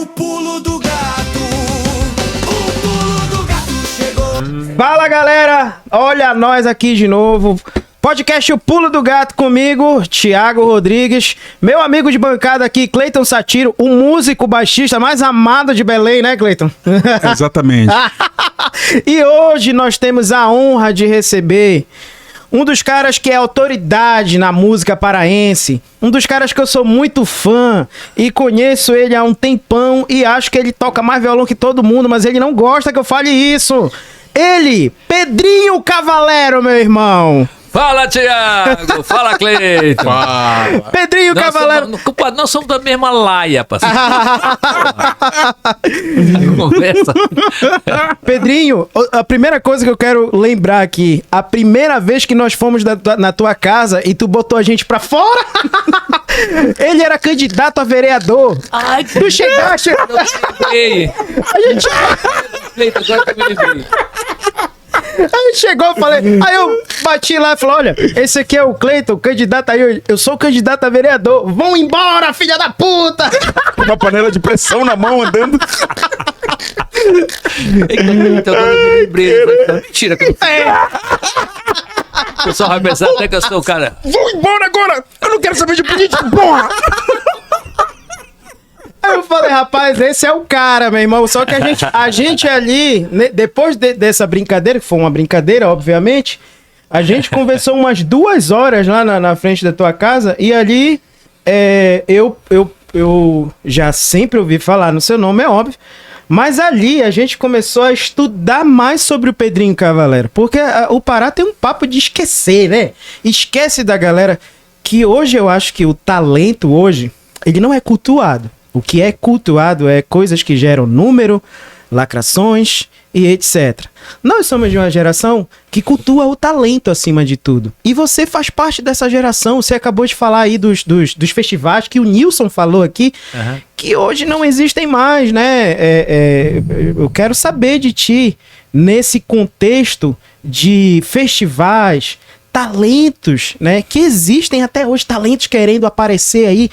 o pulo do gato. O pulo do gato chegou. Fala, galera, olha nós aqui de novo. Podcast O Pulo do Gato comigo, Thiago Rodrigues, meu amigo de bancada aqui, Cleiton Satiro, o músico baixista mais amado de Belém, né, Cleiton? Exatamente. E hoje nós temos a honra de receber um dos caras que é autoridade na música paraense, um dos caras que eu sou muito fã e conheço ele há um tempão e acho que ele toca mais violão que todo mundo, mas ele não gosta que eu fale isso. Ele, Pedrinho Cavalero, meu irmão. Fala, Thiago! Fala, Cleiton! Fala. Pedrinho Cavalero! Nós somos da mesma laia, parceiro. Conversa. Pedrinho, a primeira coisa que eu quero lembrar aqui, a primeira vez que nós fomos na tua casa e tu botou a gente pra fora, ele era candidato a vereador. Ai, tu chegaste... A gente... Cleiton, agora que eu me lembrei. Aí chegou, eu falei, aí eu bati lá e falei, olha, esse aqui é o Cleiton, candidato aí, eu sou candidato a vereador, vão embora, filha da puta! Uma panela de pressão na mão, andando. Então, agora eu me lembrei, mentira que eu o pessoal vai pensar até que eu sou o cara. Vou embora agora, eu não quero saber de política, porra! Aí eu falei, rapaz, esse é o cara, meu irmão. Só que a gente ali, depois dessa brincadeira, que foi uma brincadeira, obviamente, a gente conversou umas 2 horas lá na frente da tua casa e ali eu já sempre ouvi falar no seu nome, é óbvio. Mas ali a gente começou a estudar mais sobre o Pedrinho Cavalero. Porque o Pará tem um papo de esquecer, né? Esquece da galera que hoje eu acho que o talento hoje, ele não é cultuado. O que é cultuado é coisas que geram número, lacrações e etc. Nós somos de uma geração que cultua o talento acima de tudo. E você faz parte dessa geração. Você acabou de falar aí dos festivais que o Nilson falou aqui, que hoje não existem mais, né? Eu quero saber de ti, nesse contexto de festivais, talentos, né? Que existem até hoje, talentos querendo aparecer aí.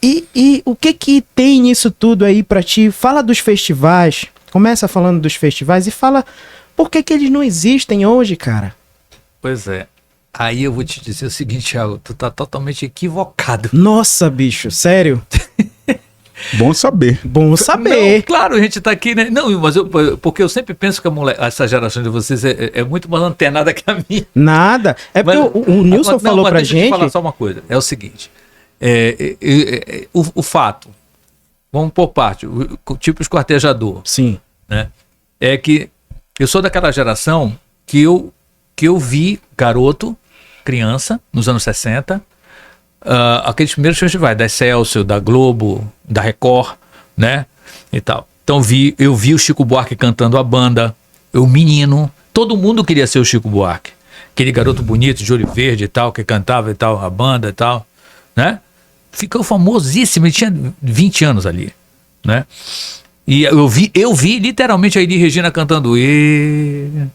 E o que tem nisso tudo aí pra ti? Fala dos festivais, começa falando dos festivais e fala por que eles não existem hoje, cara. Pois é, aí eu vou te dizer o seguinte, Thiago, tu tá totalmente equivocado. Nossa, bicho, sério? Bom saber. Bom saber. Não, claro, a gente tá aqui, né? Não, mas porque eu sempre penso que essa geração de vocês é muito mais antenada que a minha. Nada, é porque o Nilson falou pra gente... Deixa eu te falar só uma coisa, é o seguinte... o fato, vamos por parte, o tipo esquartejador. Sim. Né? É que eu sou daquela geração que eu vi garoto, criança, nos anos 60, aqueles primeiros festivais da Excelsior, da Globo, da Record, né? E tal. Então eu vi o Chico Buarque cantando a banda, o menino, todo mundo queria ser o Chico Buarque. Aquele garoto bonito, de olho verde e tal, que cantava e tal, a banda e tal, né? Ficou famosíssimo, ele tinha 20 anos ali, né? E eu vi literalmente a Elis Regina cantando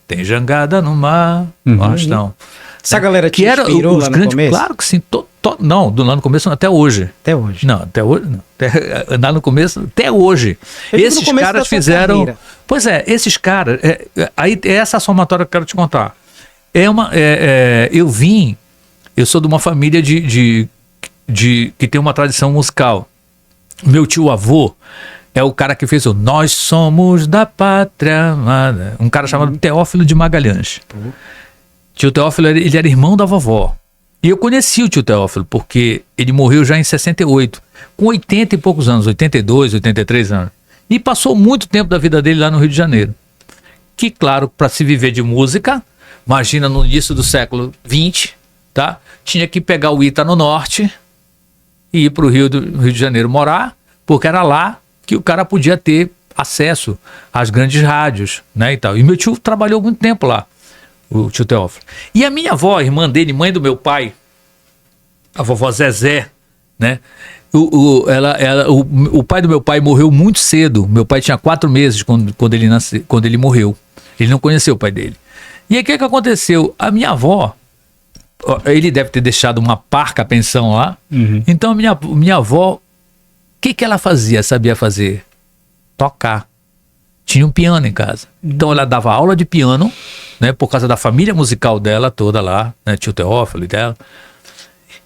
tem jangada no mar, Bastão. Essa galera que era inspirou os lá no grandes, começo? claro que sim, não, lá no começo não, até hoje. Até hoje. Não, até hoje não. Lá no começo, até hoje. Esses caras fizeram... Carreira. Pois é, esses caras... aí é essa somatória que eu quero te contar. Eu sou de uma família que tem uma tradição musical. Meu tio-avô é o cara que fez o Nós Somos da Pátria Amada. Um cara chamado Teófilo de Magalhães. Tio Teófilo, ele era irmão da vovó. E eu conheci o tio Teófilo, porque ele morreu já em 68, com 80 e poucos anos, 82, 83 anos. E passou muito tempo da vida dele lá no Rio de Janeiro. Que, claro, para se viver de música, imagina no início do século XX, tá? Tinha que pegar o Ita no norte e ir para o Rio de Janeiro morar, porque era lá que o cara podia ter acesso às grandes rádios, né, e tal. E meu tio trabalhou muito tempo lá, o tio Teófilo. E a minha avó, irmã dele, mãe do meu pai, a vovó Zezé, né, o pai do meu pai morreu muito cedo. Meu pai tinha 4 meses quando ele morreu. Ele não conheceu o pai dele. E aí o que aconteceu? A minha avó, ele deve ter deixado uma parca pensão lá. Então minha avó, o que ela sabia fazer? tocar. Tinha um piano em casa. Então ela dava aula de piano, né, por causa da família musical dela toda lá, né, tio Teófilo e dela.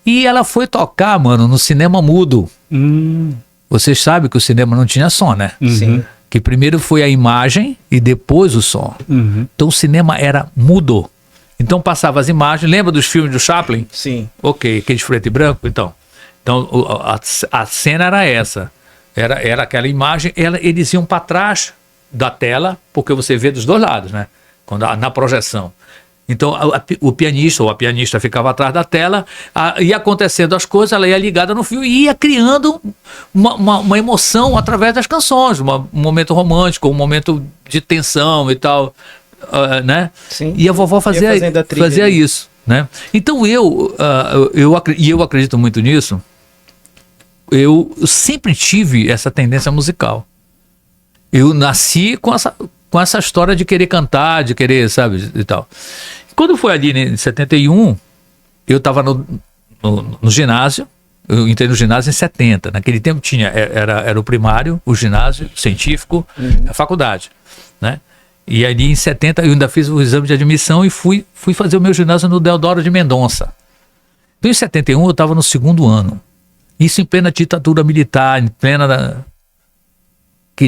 E ela foi tocar, mano, no cinema mudo. Vocês sabem que o cinema não tinha som, né? Sim. Que primeiro foi a imagem e depois o som. Então o cinema era mudo. Então passava as imagens. Lembra dos filmes do Chaplin? Sim. Ok, aquele de preto e branco, então. Então a cena era essa. Era aquela imagem, eles iam para trás da tela, porque você vê dos dois lados, né? Na projeção. Então o pianista ou a pianista ficava atrás da tela, ia acontecendo as coisas, ela ia ligada no fio e ia criando uma emoção através das canções, um momento romântico, um momento de tensão e tal, né? Sim. E a vovó fazia isso, né? Então eu acredito muito nisso. Eu sempre tive essa tendência musical. Eu nasci com essa história de querer cantar, de querer, sabe, e tal. Quando foi ali em 71, eu estava no ginásio, eu entrei no ginásio em 70. Naquele tempo era o primário, o ginásio, o científico, a faculdade, né? E ali em 70 eu ainda fiz o exame de admissão e fui fazer o meu ginásio no Deodoro de Mendonça. Então em 71 eu estava no 2º ano. Isso em plena ditadura militar, em plena...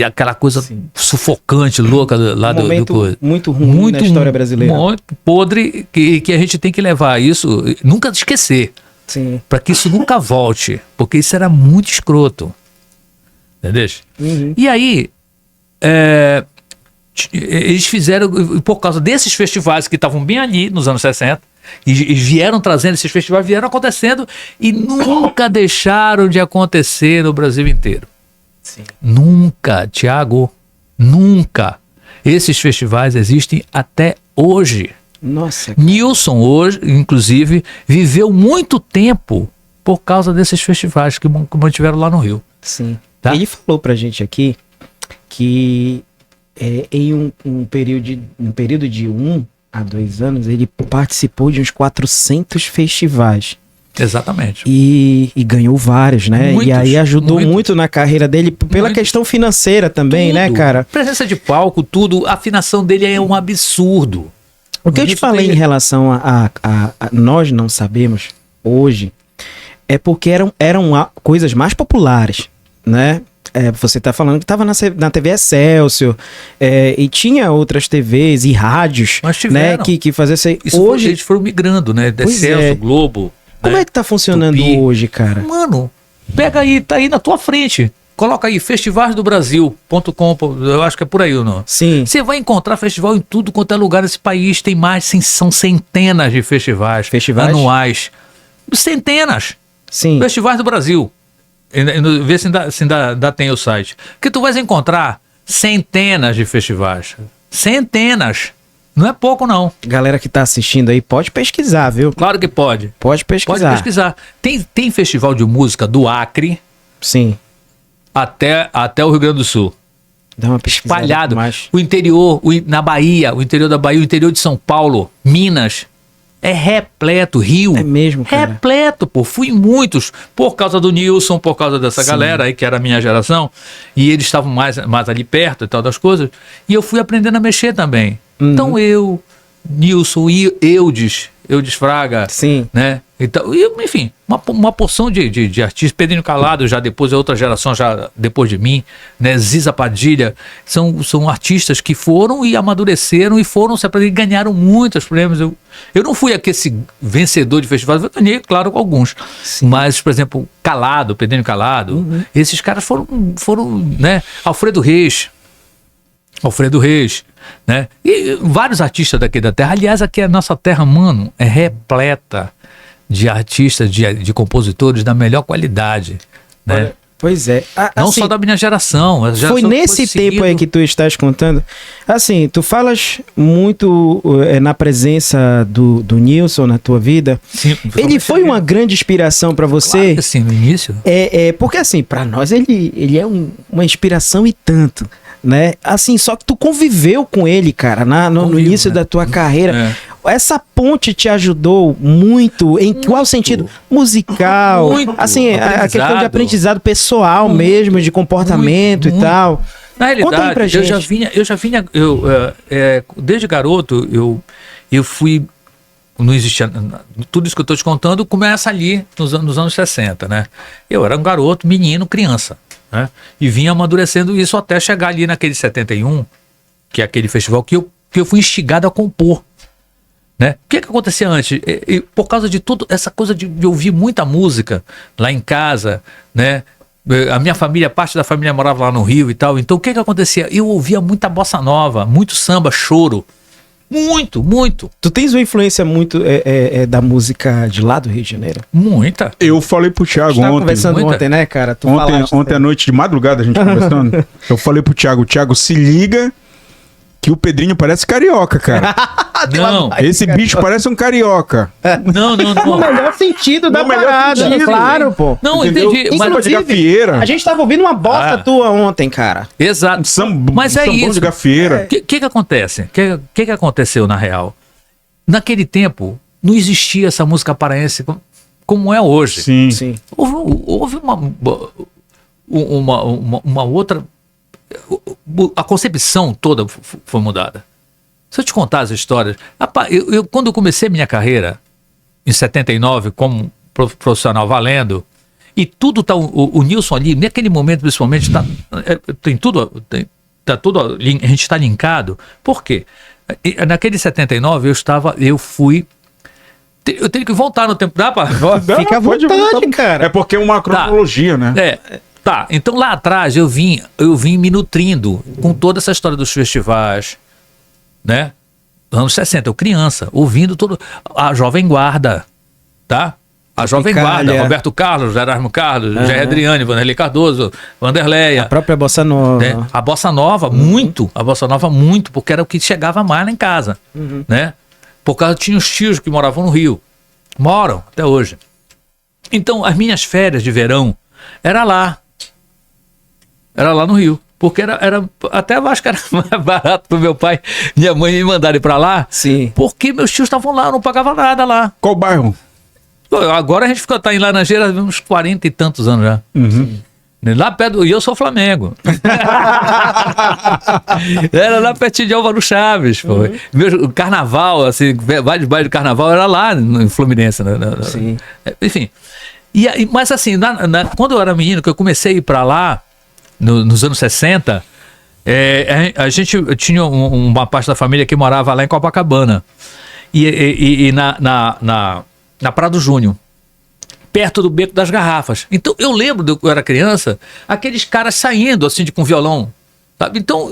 aquela coisa sufocante, louca lá do coisa. Muito ruim na história brasileira. Muito podre, que a gente tem que levar isso, nunca esquecer. Sim. Para que isso nunca volte, porque isso era muito escroto. Entendeu? E aí, eles fizeram, por causa desses festivais que estavam bem ali nos anos 60, e vieram trazendo esses festivais, vieram acontecendo e nunca deixaram de acontecer no Brasil inteiro. Sim. Nunca, Tiago, nunca. Esses festivais existem até hoje. Nossa. Nilson hoje, inclusive, viveu muito tempo por causa desses festivais que mantiveram lá no Rio. Sim. Tá? Ele falou pra gente aqui que em um período de 1 a 2 anos, ele participou de uns 400 festivais. Exatamente. E ganhou vários, né? Muitos, e aí ajudou muitos. muito na carreira dele, pela questão financeira também, né, cara? Presença de palco, tudo. A afinação dele é um absurdo. O que eu te falei em relação a nós não sabemos hoje é porque eram coisas mais populares, né? Você tá falando que estava na TV Excelsior, e tinha outras TVs e rádios, Mas né, tiveram. que faziam isso aí. Hoje eles foram migrando, né? Pois Excelsior, Globo. Como né? é que tá funcionando Tupi. hoje, cara? Mano, pega aí, tá aí na tua frente. Coloca aí festivalsdobrasil.com, eu acho que é por aí o nome. Sim. Você vai encontrar festival em tudo quanto é lugar desse país. Tem são centenas de festivais, anuais. Centenas. Sim. Festivais do Brasil. Vê se ainda tem o site. Que tu vais encontrar centenas de festivais. Centenas. Não é pouco, não. Galera que tá assistindo aí, pode pesquisar, viu? Claro que pode. Pode pesquisar. Pode pesquisar. Tem festival de música do Acre Sim. até o Rio Grande do Sul. Dá uma pesquisada. Espalhado. Mais. O interior, na Bahia, o interior da Bahia, o interior de São Paulo, Minas. É repleto, Rio. É mesmo, cara. Repleto, pô. Fui em muitos, por causa do Nilson, por causa dessa galera aí, que era a minha geração. E eles estavam mais ali perto e tal das coisas. E eu fui aprendendo a mexer também. Então eu, Nilson e Eudes Fraga, Sim. né? Então, enfim, uma porção de artistas. Pedrinho Calado, já depois, é outra geração, já depois de mim, né? Ziza Padilha, são artistas que foram e amadureceram e foram se aprender e ganharam muitos prêmios. Eu não fui esse vencedor de festivais, eu ganhei, claro, com alguns. Sim. Mas, por exemplo, Pedrinho Calado, esses caras foram, né? Alfredo Reis, né? E vários artistas daqui da terra. Aliás, aqui a nossa terra, mano, é repleta de artistas, de compositores da melhor qualidade, né? Olha, pois é. Não Assim, só da minha geração. A geração foi que nesse tempo seguindo. aí que tu estás contando. Assim, tu falas muito na presença do Nilson na tua vida. Sim, Ele foi uma grande inspiração pra você? Claro que sim, no início. Porque assim, pra nós ele é uma inspiração e tanto, né? Assim, só que tu conviveu com ele, cara, no Convivo, início né? da tua carreira. É. Essa ponte te ajudou muito, em qual sentido? Musical, Muito. assim, a questão de Aprendizado. aprendizado pessoal mesmo, de comportamento Muito. e tal. Na Conta aí realidade, pra gente. desde garoto, eu fui, não existia, tudo isso que eu estou te contando começa ali nos anos 60, né? Eu era um garoto, menino, criança, né? E vinha amadurecendo isso até chegar ali naquele 71, que é aquele festival que eu fui instigado a compor, né? O que acontecia antes? Por causa de tudo, essa coisa de ouvir muita música lá em casa, né? A minha família, parte da família morava lá no Rio e tal. Então o que acontecia? Eu ouvia muita bossa nova, muito samba, choro. Muito, muito. Tu tens uma influência muito da música de lá do Rio de Janeiro? Muita. Eu falei pro Thiago Tava ontem. conversando muita. ontem, né, cara? Tu falaste, Ontem à noite, de madrugada, a gente conversando. Eu falei pro Thiago, se liga que o Pedrinho parece carioca, cara. Não, Esse bicho parece um carioca. não. No melhor sentido da No melhor parada, sentido. claro, pô. Não, Entendeu? entendi. Samba de Inclusive, gafieira. A gente tava ouvindo uma bosta Ah. tua ontem, cara. Exato. Mas é Sambão isso. de gafieira. O que acontece? O que aconteceu na real? Naquele tempo, não existia essa música paraense como é hoje. Sim. Sim. Houve uma outra. A concepção toda foi mudada. Se eu te contar as histórias. Rapaz, quando eu comecei minha carreira, em 79, como profissional valendo, e tudo tá. O Nilson ali, naquele momento principalmente, tem tudo. Tá tudo. A gente está linkado. Por quê? Naquele 79, eu fui. Eu tenho que voltar no tempo. Dá pra. Fica à pode vontade, voltar. cara. É porque é uma cronologia, né? Tá, então lá atrás eu vim me nutrindo com toda essa história dos festivais, né? Anos 60, eu criança, ouvindo todo a Jovem Guarda, tá? A Jovem Tropicália. Guarda, Roberto Carlos, Erasmo Carlos, Jair Adriane, Vanderlei Cardoso, Vanderleia, A própria bossa nova. né? A Bossa Nova, muito, porque era o que chegava mais lá em casa, né? Por causa tinha os tios que moravam no Rio, moram até hoje. Então, as minhas férias de verão era lá no Rio, porque era até eu acho que era mais barato pro meu pai, minha mãe me mandarem pra lá, Sim. porque meus tios estavam lá, eu não pagava nada lá. Qual bairro? Agora a gente tá em Laranjeira há uns 40 e tantos anos já. Lá perto, e eu sou Flamengo. Era lá pertinho de Álvaro Chaves, pô. O carnaval, assim, vários bailes de carnaval era lá em Fluminense, né? Sim. Enfim. Mas assim, quando eu era menino, que eu comecei a ir pra lá, nos anos 60, a gente tinha uma parte da família que morava lá em Copacabana. E na Prado Júnior, perto do Beco das Garrafas. Então eu lembro, eu era criança, aqueles caras saindo assim com violão. Sabe? Então,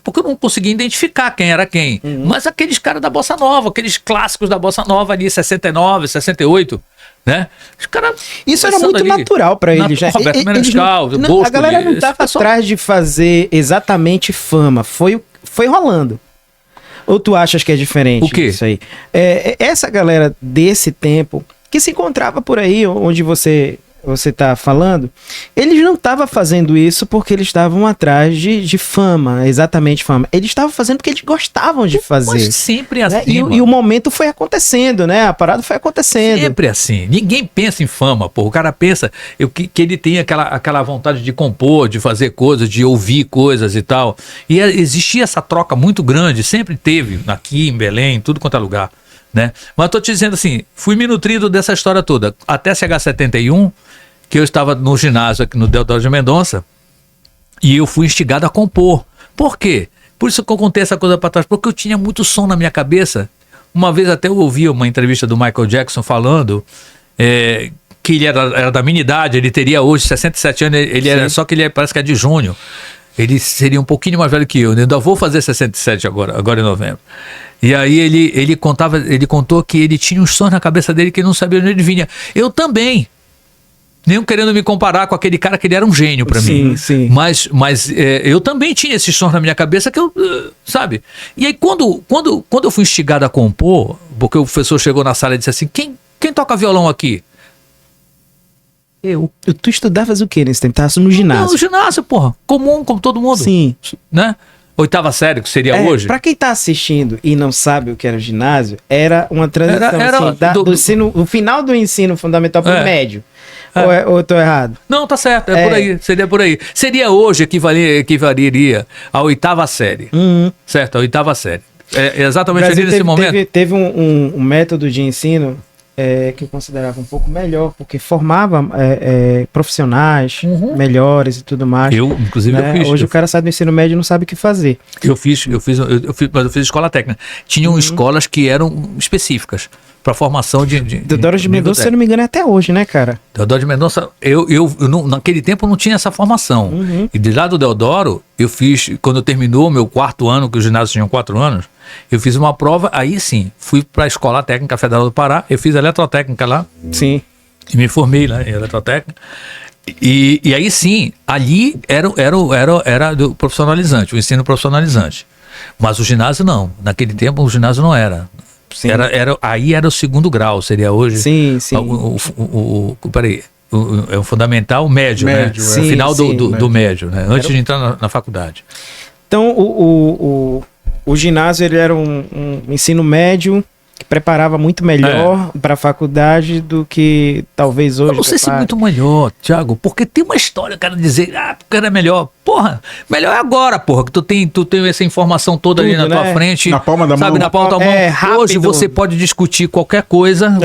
porque eu não conseguia identificar quem era quem. Mas aqueles caras da Bossa Nova, aqueles clássicos da Bossa Nova ali, 69, 68, né? Os caras. Isso era muito natural pra eles, né? Roberto Menescal, Eles não- Bosco, a galera não esse tava pessoal- atrás de fazer exatamente fama. Foi rolando. Ou tu achas que é diferente O quê? isso aí? Essa galera desse tempo, que se encontrava por aí, onde você tá falando, eles não estavam fazendo isso porque eles estavam atrás de fama, exatamente fama. Eles estavam fazendo porque eles gostavam de fazer. Mas sempre né? assim. E mano. o momento foi acontecendo, né? A parada foi acontecendo. Sempre assim. Ninguém pensa em fama, pô. O cara pensa que ele tem aquela vontade de compor, de fazer coisas, de ouvir coisas e tal. E existia essa troca muito grande, sempre teve, aqui em Belém, em tudo quanto é lugar, né? Mas eu tô te dizendo assim, fui me nutrindo dessa história toda. Até chegar 71, que eu estava no ginásio aqui no Deodoro de Mendonça, e eu fui instigado a compor. Por quê? Por isso que eu contei essa coisa para trás, porque eu tinha muito som na minha cabeça. Uma vez até eu ouvi uma entrevista do Michael Jackson falando que ele era da minha idade, ele teria hoje 67 anos, ele era, só que ele parece que é de junho. Ele seria um pouquinho mais velho que eu, ainda vou fazer 67 agora em novembro. E aí ele contou que ele tinha uns sons na cabeça dele que ele não sabia onde ele vinha. Eu também. Nem querendo me comparar com aquele cara que ele era um gênio pra mim. Sim. Mas eu também tinha esses sons na minha cabeça que eu, sabe? E aí quando eu fui instigado a compor, porque o professor chegou na sala e disse assim, quem toca violão aqui? Eu. Tu estudavas o que nesse tempo? Tava no No ginásio. ginásio, porra. Comum, como todo mundo. Sim. Né? Oitava série, que seria hoje. Pra quem tá assistindo e não sabe o que era o ginásio, era uma transição Era assim, o final do ensino fundamental pro É. médio. Ou eu tô errado? Não, tá certo, é por aí, seria por aí. Seria hoje equivaleria à 8ª série, certo? A 8ª série. É exatamente ali nesse momento. Teve um método de ensino que eu considerava um pouco melhor, porque formava profissionais melhores e tudo mais. Inclusive, né? eu fiz. Hoje o cara sai do ensino médio e não sabe o que fazer. Mas eu fiz escola técnica. Tinham escolas que eram específicas para formação de Deodoro de Mendonça, se eu não me engano, é até hoje, né, cara? Deodoro de Mendonça, naquele tempo eu não tinha essa formação. E de lá do Deodoro, eu fiz, quando terminou meu 4º ano, que os ginásios tinham 4 anos, eu fiz uma prova, aí sim, fui para a Escola Técnica Federal do Pará, eu fiz eletrotécnica lá. Sim. E me formei lá em eletrotécnica. E aí sim, ali era do profissionalizante, o ensino profissionalizante. Mas o ginásio não. Naquele tempo o ginásio não era. Sim. Aí era o 2º grau, seria hoje. Sim, sim. Peraí. É o fundamental médio, né? Sim, o final sim, do médio, né? Antes de entrar na faculdade. Então, o ginásio ele era um ensino médio que preparava muito melhor para a faculdade do que talvez hoje. Eu não sei se muito melhor, Thiago, porque tem uma história, cara, dizer, porque era melhor. Porra, melhor é agora, porra, que tu tem essa informação toda ali na tua frente. Na palma da sabe, mão. na palma da mão. Rápido. Hoje você pode discutir qualquer coisa,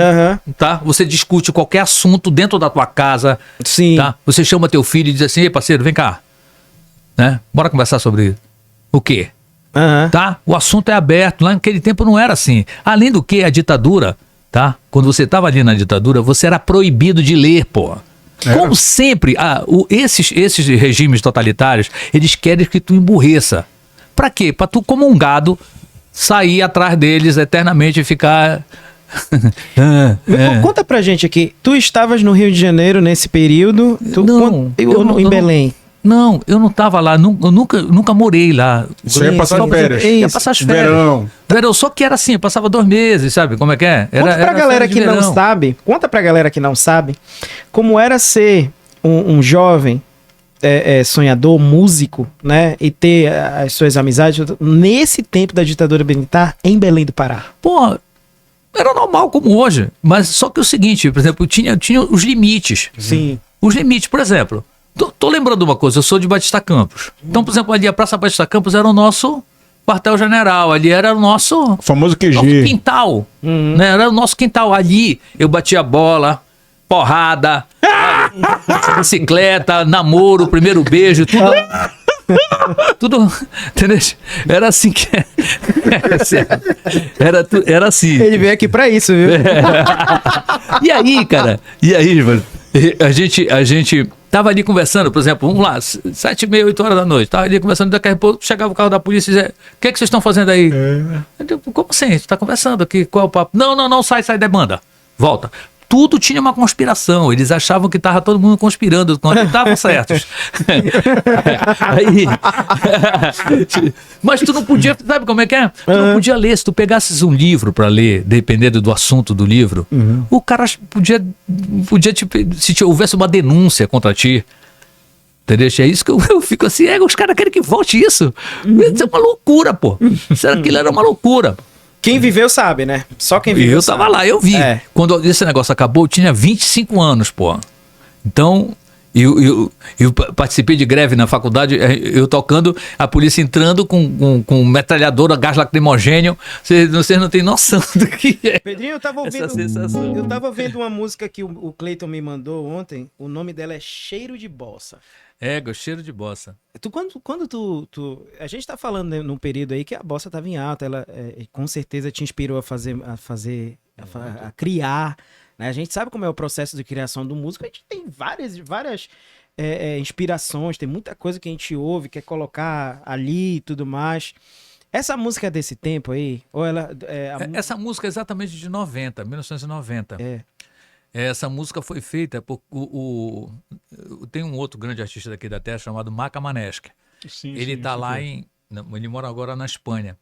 tá? Você discute qualquer assunto dentro da tua casa, Sim. tá? Você chama teu filho e diz assim, ei, parceiro, vem cá, né? Bora conversar sobre o quê? Tá? O assunto é aberto. Lá naquele tempo não era assim. Além do que, a ditadura, tá? Quando você estava ali na ditadura, você era proibido de ler, pô. Como sempre, esses regimes totalitários, eles querem que tu emburreça. Pra quê? Pra tu, como um gado, sair atrás deles eternamente e ficar... Conta pra gente aqui. Tu estavas no Rio de Janeiro nesse período? Em Belém? Não, eu não tava lá, eu nunca morei lá. Você ia passar férias. Ia passar as férias. Verão, só que era assim, eu passava 2 meses, sabe como é que é? Conta pra galera que não sabe, como era ser um jovem sonhador, músico, né? E ter as suas amizades nesse tempo da ditadura militar em Belém do Pará. Pô, era normal como hoje, mas só que o seguinte, por exemplo, tinha os limites. Sim. Os limites, por exemplo... Tô lembrando uma coisa, eu sou de Batista Campos. Então, por exemplo, ali a Praça Batista Campos era o nosso quartel-general, ali era o nosso... famoso QG. Nosso quintal, né? Era o nosso quintal. Ali eu batia bola, porrada, bicicleta, namoro, primeiro beijo, tudo... tudo, entendeu? Era assim que... Era assim. Ele veio aqui pra isso, viu? E aí, mano, a gente tava ali conversando, por exemplo, vamos lá, 7h30, 8 horas da noite, tava ali conversando, daqui a pouco chegava o carro da polícia e dizia, o que vocês estão fazendo aí? Eu digo, como assim? A gente tá conversando aqui, qual é o papo? Não, sai, demanda, volta. Tudo tinha uma conspiração, eles achavam que tava todo mundo conspirando, quando estavam certos. Mas tu não podia, sabe como é que é? Tu não podia ler, se tu pegasses um livro para ler, dependendo do assunto do livro, o cara podia se houvesse uma denúncia contra ti, entendeu? É isso que eu fico assim, os caras querem que volte isso. Isso é uma loucura, pô. Será que aquilo era uma loucura? Quem viveu sabe, né? Só quem viveu sabe. Eu tava lá, eu vi. Quando esse negócio acabou, eu tinha 25 anos, pô. Então, eu participei de greve na faculdade, eu tocando, a polícia entrando com metralhadora, gás lacrimogênio. Vocês não têm noção do que é. Pedrinho, eu tava ouvindo. Essa sensação. Eu tava vendo uma música que o Cleiton me mandou ontem. O nome dela é Cheiro de Bossa. Cheiro de bossa. Quando tu. A gente tá falando, né, num período aí que a bossa tava em alta, ela com certeza te inspirou a criar. Né? A gente sabe como é o processo de criação do músico, a gente tem várias inspirações, tem muita coisa que a gente ouve, quer colocar ali e tudo mais. Essa música é desse tempo aí? Ou ela. Essa música é exatamente de 1990. Essa música foi feita por tem um outro grande artista daqui da terra chamado Maca Manesca. Ele tá lá ele mora agora na Espanha.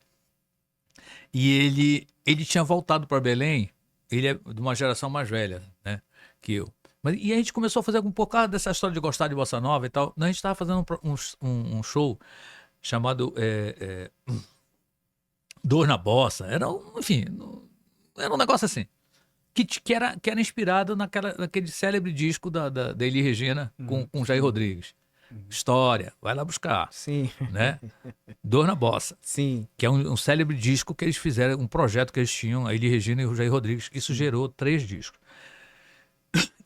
E ele tinha voltado para Belém. Ele é de uma geração mais velha, né, que eu. E a gente começou a fazer um pouco dessa história de gostar de bossa nova e tal. A gente estava fazendo um show chamado Dor na Bossa. Enfim, era um negócio assim. que era inspirado naquele célebre disco da Elis Regina com Jair Rodrigues. História, vai lá buscar, Sim, né? Dor na Bossa, sim. que é um célebre disco que eles fizeram, um projeto que eles tinham, a Elis Regina e o Jair Rodrigues, que isso gerou 3 discos.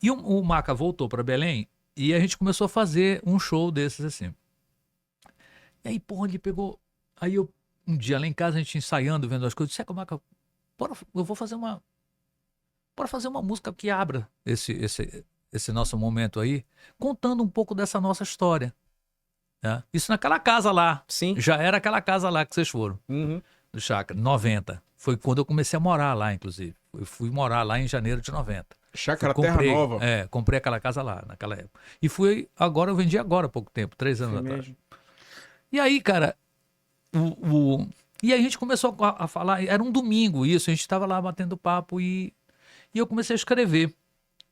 E o Maca voltou para Belém e a gente começou a fazer um show desses assim. E aí, porra, ele pegou. Aí um dia lá em casa, a gente ensaiando, vendo as coisas, disse, Maca, eu vou fazer uma. Bora fazer uma música que abra esse nosso momento aí, contando um pouco dessa nossa história. Né? Isso naquela casa lá. Sim. Já era aquela casa lá que vocês foram, Uhum. do Chácara, 90. Foi quando eu comecei a morar lá, inclusive. Eu fui morar lá em janeiro de 90. Chácara Comprei, Terra Nova. comprei aquela casa lá, naquela época. E eu vendi agora há pouco tempo, 3 anos Foi atrás. mesmo. E aí, cara, e aí a gente começou a falar, era um domingo isso, a gente estava lá batendo papo e eu comecei a escrever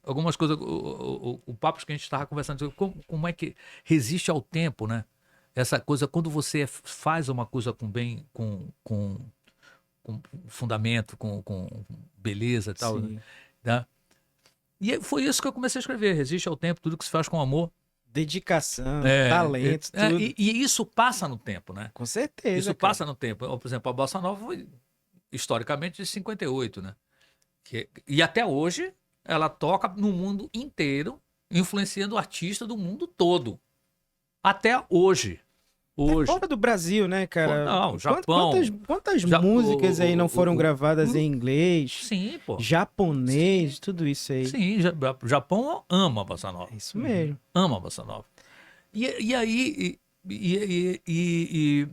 algumas coisas, o papo que a gente estava conversando, como é que resiste ao tempo, né? Essa coisa, quando você faz uma coisa com bem, com fundamento, com beleza e tal, Sim. né? E aí foi isso que eu comecei a escrever, resiste ao tempo, tudo que se faz com amor. Dedicação, talento, tudo. E isso passa no tempo, né? Com certeza, Isso cara. passa no tempo. Por exemplo, a Bossa Nova foi historicamente de 58, né? E até hoje ela toca no mundo inteiro, influenciando artistas do mundo todo. Até hoje. Hoje. Fora do Brasil, né, cara? Não, Japão. Quantas músicas aí não foram gravadas em inglês, Sim, pô. japonês, tudo isso aí. Sim, Japão ama a Bossa Nova. É isso mesmo. Ama a Bossa Nova. E aí, e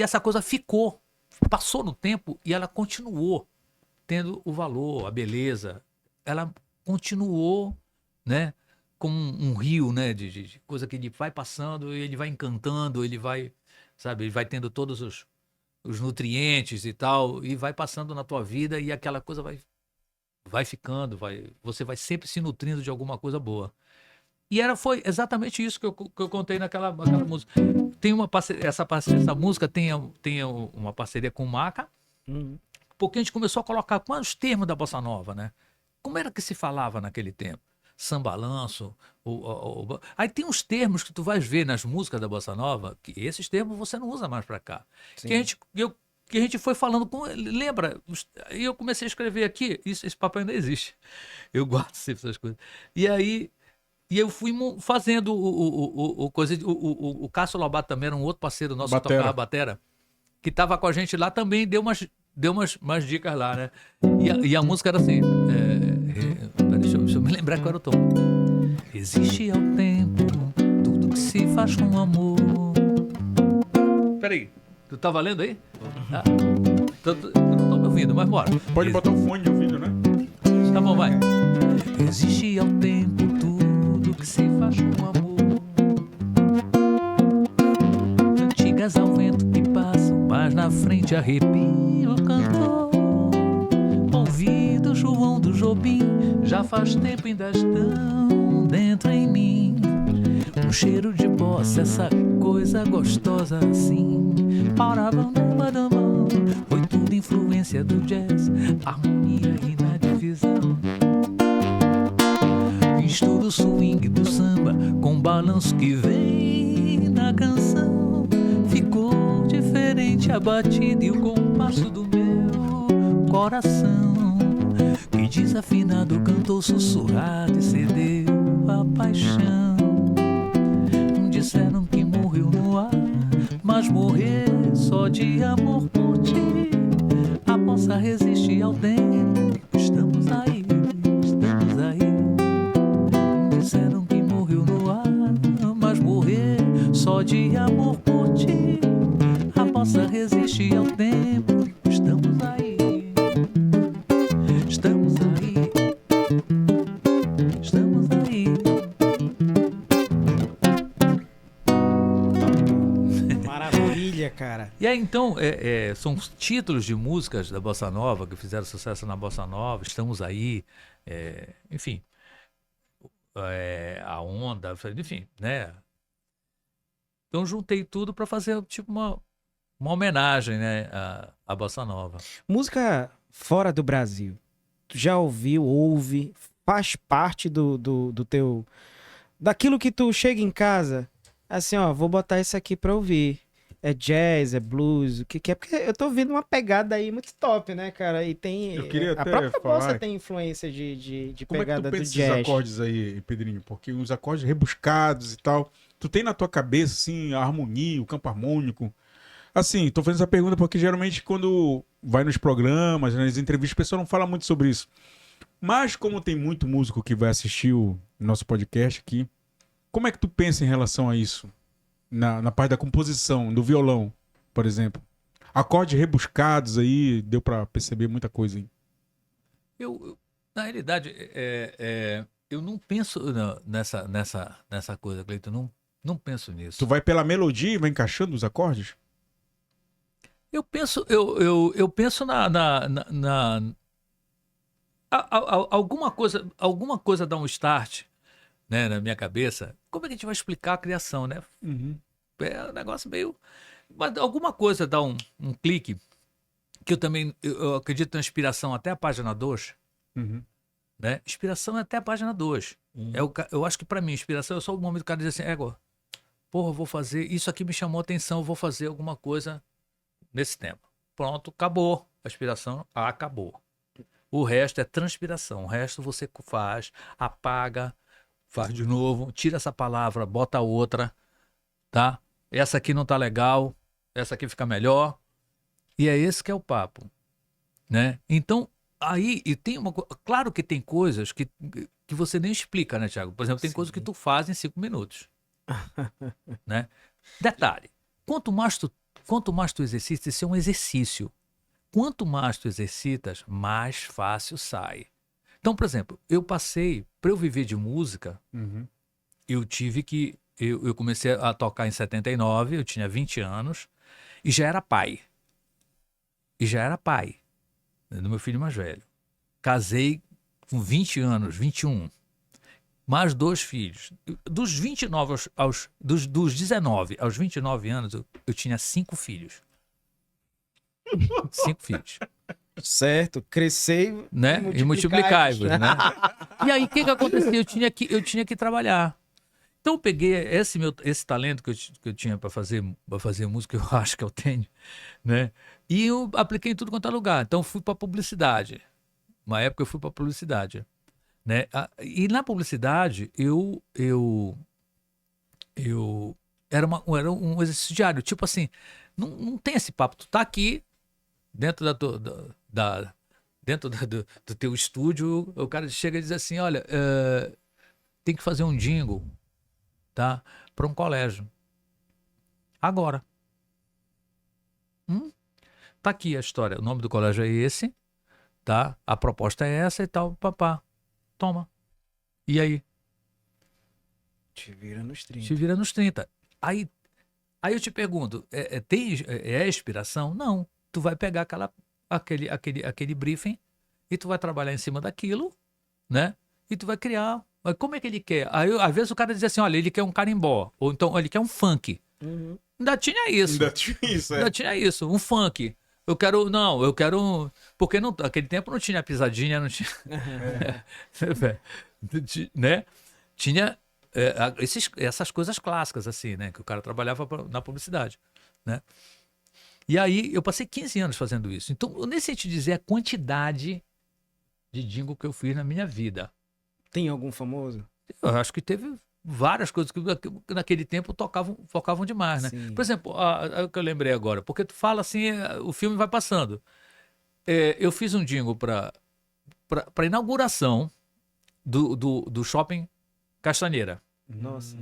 essa coisa ficou, passou no tempo e ela continuou tendo o valor, a beleza. Ela continuou, né, como um rio, né, de coisa que ele vai passando, ele vai encantando, ele vai, sabe, ele vai tendo todos os nutrientes e tal, e vai passando na tua vida e aquela coisa vai ficando, você vai sempre se nutrindo de alguma coisa boa. E foi exatamente isso que eu contei naquela música. Tem uma parceria, essa música tem uma parceria com o Maca, Uhum. porque a gente começou a colocar quais os termos da Bossa Nova, né? Como era que se falava naquele tempo? Sambalanço. Aí tem uns termos que tu vais ver nas músicas da Bossa Nova, que esses termos você não usa mais pra cá. Sim. Que a gente foi falando com. Lembra? E eu comecei a escrever aqui, esse papel ainda existe. Eu guardo sempre essas coisas. E aí. E eu fui fazendo o Cássio Lobato também era um outro parceiro nosso que tocava batera, que tava com a gente lá também, deu umas dicas lá, né? E a música era assim. Peraí, deixa eu me lembrar qual era o tom. Resiste ao tempo, tudo que se faz com amor. Peraí, tu tá valendo aí? Ah, eu não tô me ouvindo, mas bora. Pode botar um fone de ouvido, né? Tá bom, vai. Resiste ao tempo, tudo que se faz com amor. Cantigas ao vento que passam, mas na frente arrepia o cantor. Ouvido João do Jobim, já faz tempo ainda estão dentro em mim. Um cheiro de bossa, essa coisa gostosa assim. Foi tudo influência do jazz, harmonia e na divisão. Mistura o swing do samba com o balanço que vem na canção. Ficou diferente a batida e o compasso do meu coração, que desafinado cantou sussurrado e cedeu a paixão. Disseram que morreu no ar, mas morrer só de amor por ti. A bossa resiste ao tempo, estamos aí, estamos aí. Disseram que morreu no ar, mas morrer só de amor por ti. A bossa resiste ao tempo, estamos aí, estamos aí, estamos aí. Maravilha, cara. E aí, então, são os títulos de músicas da Bossa Nova que fizeram sucesso na Bossa Nova. Estamos aí, enfim, a onda, enfim, né? Então, juntei tudo para fazer tipo uma homenagem, né, à Bossa Nova. Música fora do Brasil. tu já ouviu, ouve, faz parte do teu... Daquilo que tu chega em casa, assim, ó, vou botar isso aqui pra ouvir. É jazz, é blues, o que que é? Porque eu tô ouvindo uma pegada aí muito top, né, cara? E tem... Eu queria a até própria falar- bossa tem influência de Como é que pegada tu do pensa esses jazz. acordes aí, Pedrinho? Porque uns acordes rebuscados e tal. Tu tem na tua cabeça, assim, a harmonia, o campo harmônico? Assim, tô fazendo essa pergunta porque geralmente quando vai nos programas, nas entrevistas, o pessoal não fala muito sobre isso. Mas como tem muito músico que vai assistir o nosso podcast aqui, como é que tu pensa em relação a isso? Na parte da composição, do violão, por exemplo. Acordes rebuscados aí, deu pra perceber muita coisa aí. Na realidade, eu não penso nessa coisa, Cleiton. Não penso nisso. Tu vai pela melodia e vai encaixando os acordes? Eu penso, eu penso alguma coisa dá um start, né, na minha cabeça. Como é que a gente vai explicar a criação, né? É um negócio meio... Mas alguma coisa dá um clique, que eu acredito na inspiração até a página 2, né? Inspiração é até a página 2. Eu acho que pra mim, inspiração é só o momento que o cara diz assim, porra, eu vou fazer, isso aqui me chamou a atenção, eu vou fazer alguma coisa nesse tempo. Pronto, acabou. A inspiração acabou. O resto é transpiração. O resto você faz, apaga, faz de novo, tira essa palavra, bota outra, tá? Essa aqui não tá legal, essa aqui fica melhor. E é esse que é o papo, né? Então, aí, e tem claro que tem coisas que você nem explica, né, Thiago? Por exemplo, tem coisas que tu faz em 5 minutos, né? Detalhe, quanto mais tu exercita, isso é um exercício. Quanto mais tu exercitas, mais fácil sai. Então, por exemplo, para eu viver de música, eu tive que, eu comecei a tocar em 79, eu tinha 20 anos, e já era pai. Do meu filho mais velho. Casei com 20 anos, 21. Mais 2 filhos. Dos 19 aos 29 anos, eu tinha 5 filhos. 5 filhos. Certo, crescer Né? E multiplicai-vos, né? E aí, o que acontecia? Eu tinha que trabalhar. Então, eu peguei esse talento que eu tinha para fazer música, eu acho que eu tenho, né? E eu apliquei em tudo quanto é lugar. Então, fui para publicidade. Uma época, eu fui para publicidade, né? E na publicidade, eu era um exercício diário. Tipo assim, não tem esse papo. Tu tá aqui, dentro do teu estúdio, o cara chega e diz assim, olha, tem que fazer um jingle, tá? Para um colégio. Agora. Tá aqui a história. O nome do colégio é esse, tá? A proposta é essa e tal, papá. Toma. E aí? Te vira nos 30. Te vira nos 30. Aí eu te pergunto, é inspiração? Não. Tu vai pegar aquele briefing e tu vai trabalhar em cima daquilo, né? E tu vai criar. Mas como é que ele quer? Aí, às vezes o cara diz assim, olha, ele quer um carimbó. Ou então, ele quer um funk. Ainda tinha isso. Ainda tinha isso, um funk. Eu quero. Porque naquele tempo não tinha pisadinha, não tinha. Né? Tinha essas coisas clássicas, assim, né? Que o cara trabalhava na publicidade, né? E aí eu passei 15 anos fazendo isso. Então, eu nem sei te dizer a quantidade de jingle que eu fiz na minha vida. Tem algum famoso? Eu acho que teve várias coisas que naquele tempo tocavam demais, né? Sim. Por exemplo, o que eu lembrei agora, porque tu fala assim, o filme vai passando. Eu fiz um jingle para inauguração do Shopping Castanheira. Nossa.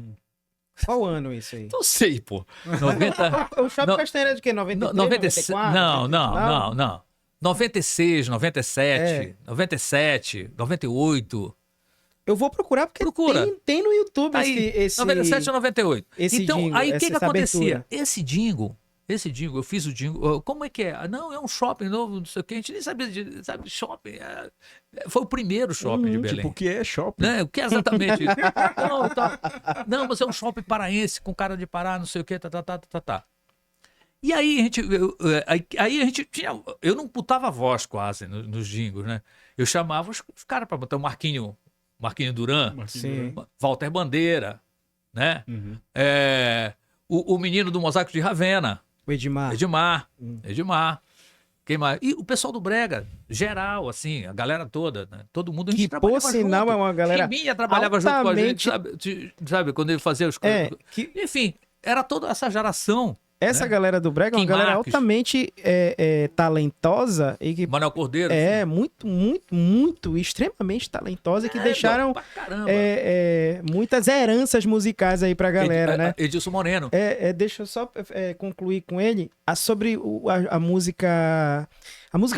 Qual ano isso aí? Não sei, pô. 90... O Shopping Castanheira é de quê? 93, 96, 94? não. 96, 97, 97, 98. Eu vou procurar porque Procura. tem no YouTube Tá aí, esse 97 ou 98. esse Então, jingle, aí o que essa acontecia? abertura. Esse jingle, eu fiz o jingle. Como é que é? Não, é um shopping novo, não sei o que. A gente nem sabia sabe, shopping. Foi o primeiro shopping de Belém. Tipo, o que é shopping? Né? O que é exatamente isso? Não, mas é um shopping paraense com cara de Pará, não sei o que, tá. E aí a gente, aí a gente tinha, eu não botava voz quase nos jingles, né? Eu chamava os caras para botar o Marquinho Duran, Sim. Walter Bandeira, né? Uhum. O menino do Mosaico de Ravenna, O Edmar. Edmar. Quem mais? E o pessoal do Brega, geral, assim, a galera toda, né? Todo mundo a gente Que, por trabalhava sinal, junto. é uma galera Chimbinha trabalhava junto com a gente, altamente- sabe? Quando ele fazia os coisas. que- Enfim, era toda essa geração. Essa né? galera do Brega é uma Kim galera Marques. altamente talentosa e que Manuel Cordeiro. muito, extremamente talentosa que deixaram Pra caramba. muitas heranças musicais aí pra galera, né? Edilson Moreno. Deixa eu só concluir com ele sobre a música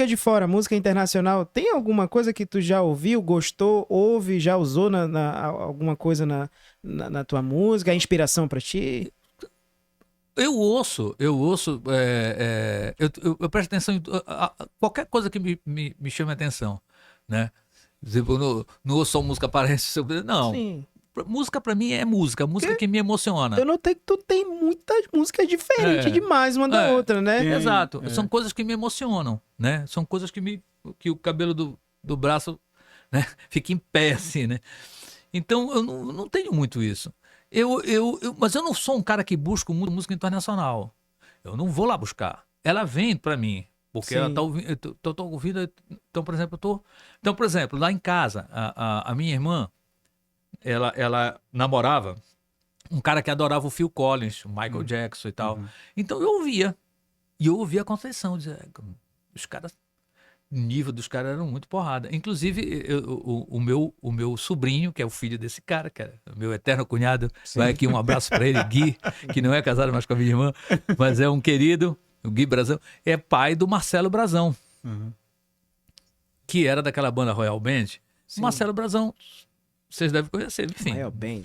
de fora, a música internacional. Tem alguma coisa que tu já ouviu, gostou, ouve, já usou alguma coisa na tua música, a inspiração pra ti? Eu ouço, eu presto atenção em qualquer coisa que me chame a atenção, né? Tipo, não ouço só música parece, não. Sim. Música pra mim é música que me emociona. Eu notei que tu tem muitas músicas diferentes demais uma da outra, né? Tem. Exato, são coisas que me emocionam, né? São coisas que o cabelo do braço, né, fica em pé, assim, né? Então eu não tenho muito isso. Mas eu não sou um cara que busca muito música internacional. Eu não vou lá buscar. Ela vem pra mim. Porque Sim. ela tá ouvindo. Eu tô ouvindo. Então, por exemplo, lá em casa, a minha irmã, ela namorava um cara que adorava o Phil Collins, o Michael Jackson e tal. Então eu ouvia. E eu ouvia a Conceição. Dizia, os caras. O nível dos caras era muito porrada. Inclusive, o meu sobrinho, que é o filho desse cara, que é o meu eterno cunhado, vai aqui um abraço pra ele, Gui, que não é casado mais com a minha irmã, mas é um querido, o Gui Brazão, é pai do Marcelo Brazão, que era daquela banda Royal Band. Marcelo Brazão, vocês devem conhecer, enfim. Royal Band.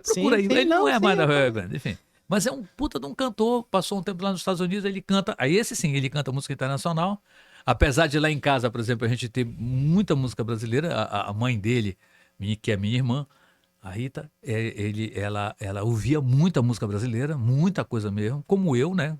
Procura aí, sim, ele não é mais da sim, Royal Band, enfim. Mas é um puta de um cantor, passou um tempo lá nos Estados Unidos, ele canta, aí esse sim, ele canta música internacional, apesar de lá em casa, por exemplo, a gente ter muita música brasileira, a mãe dele, que é minha irmã, a Rita, ela ouvia muita música brasileira, muita coisa mesmo, como eu, né?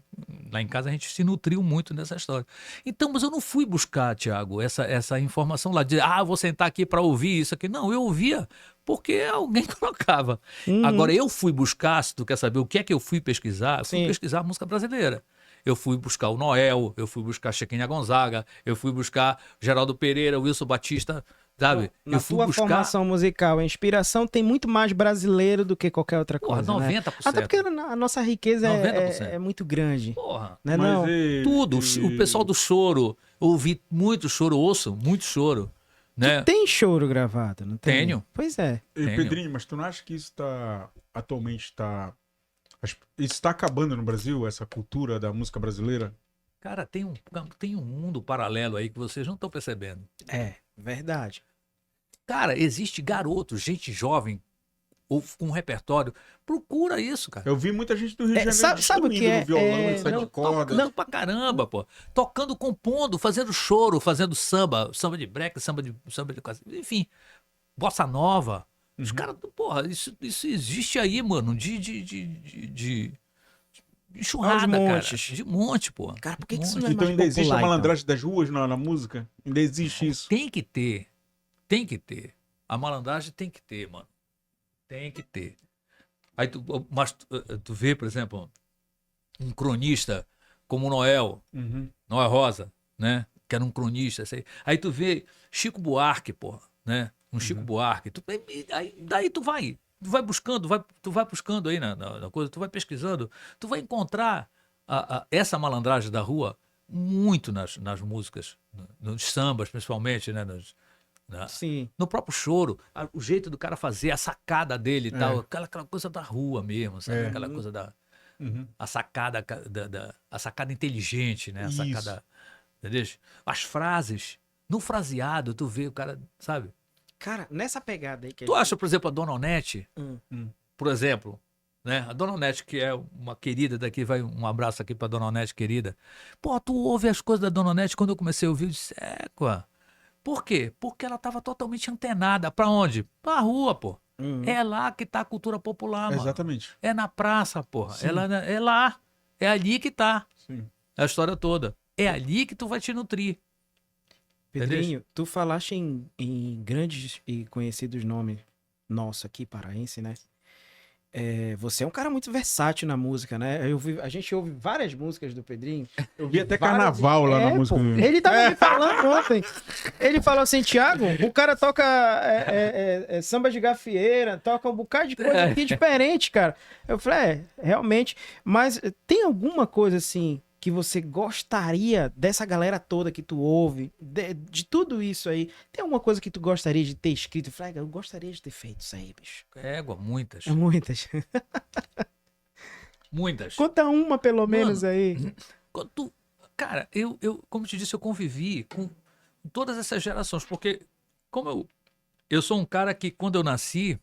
Lá em casa a gente se nutriu muito dessa história. Então, mas eu não fui buscar, Thiago, essa informação lá, de, vou sentar aqui para ouvir isso aqui. Não, eu ouvia porque alguém colocava. Agora, eu fui buscar, se tu quer saber o que é que eu fui pesquisar, eu fui Sim. pesquisar música brasileira. Eu fui buscar o Noel, eu fui buscar Chiquinha Gonzaga, eu fui buscar Geraldo Pereira, Wilson Batista, sabe? Na eu fui tua buscar formação musical, a inspiração tem muito mais brasileiro do que qualquer outra Porra, coisa, né? 90%. Até porque a nossa riqueza 90%. é muito grande. Porra. Né, Mas não? Tudo. O pessoal do choro, eu ouvi muito choro, ouço muito choro, né? Tem choro gravado, não tem? Tenho. Pois é. Tenho. Pedrinho, mas tu não acha que isso atualmente isso está acabando no Brasil, essa cultura da música brasileira? Cara, tem um mundo paralelo aí que vocês não estão percebendo. É, verdade. Cara, existe garotos, gente jovem, ou com um repertório. Procura isso, cara. Eu vi muita gente do Rio de Janeiro sabe o que destruindo é? no violão e sete cordas. Não, pra caramba, pô. Tocando, compondo, fazendo choro, fazendo samba de break, samba de enfim, bossa nova. Os caras, porra, isso existe aí, mano, de enxurrada, Aos cara. montes. De monte, pô. Cara, por que isso não é Então mais ainda existe a popular, então? malandragem das ruas na música? Ainda existe isso. Tem que ter. Tem que ter. A malandragem tem que ter, mano. Tem que ter. Aí tu vê, por exemplo, um cronista como o Noel Rosa, né? Que era um cronista. Aí tu vê Chico Buarque, porra, né? Um Chico Buarque. Daí tu vai buscando, tu vai buscando aí na coisa, tu vai pesquisando, tu vai encontrar essa malandragem da rua muito nas músicas, nos sambas principalmente, né? Sim. No próprio choro, o jeito do cara fazer, a sacada dele e tal, aquela coisa da rua mesmo, sabe? Aquela coisa a sacada a sacada inteligente, né? A Isso. sacada, entendeu? As frases, no fraseado, tu vê o cara, sabe? Cara, nessa pegada aí que Tu acha, por exemplo, a Dona Onete, por exemplo, né? A Dona Onete, que é uma querida daqui, vai um abraço aqui pra Dona Onete, querida. Pô, tu ouve as coisas da Dona Onete, quando eu comecei a ouvir, eu disse, por quê? Porque ela tava totalmente antenada. Pra onde? Pra rua, pô. É lá que tá a cultura popular, mano. Exatamente. É na praça, porra. É lá. É ali que tá Sim. a história toda. É ali que tu vai te nutrir. Pedrinho, tu falaste em grandes e conhecidos nomes nosso aqui, paraense, né? Você é um cara muito versátil na música, né? A gente ouve várias músicas do Pedrinho. Eu vi até Várias- carnaval lá na música. pô, ele tava me falando ontem. Ele falou assim, Thiago, o cara toca samba de gafieira, toca um bocado de coisa aqui diferente, cara. Eu falei, realmente. Mas tem alguma coisa assim que você gostaria dessa galera toda que tu ouve, de tudo isso aí? Tem alguma coisa que tu gostaria de ter escrito? Eu falei, eu gostaria de ter feito isso aí, bicho. Égua, muitas. É muitas. Muitas. Conta uma pelo menos aí. Quando cara, como eu te disse, eu convivi com todas essas gerações, porque como eu sou um cara que, quando eu nasci,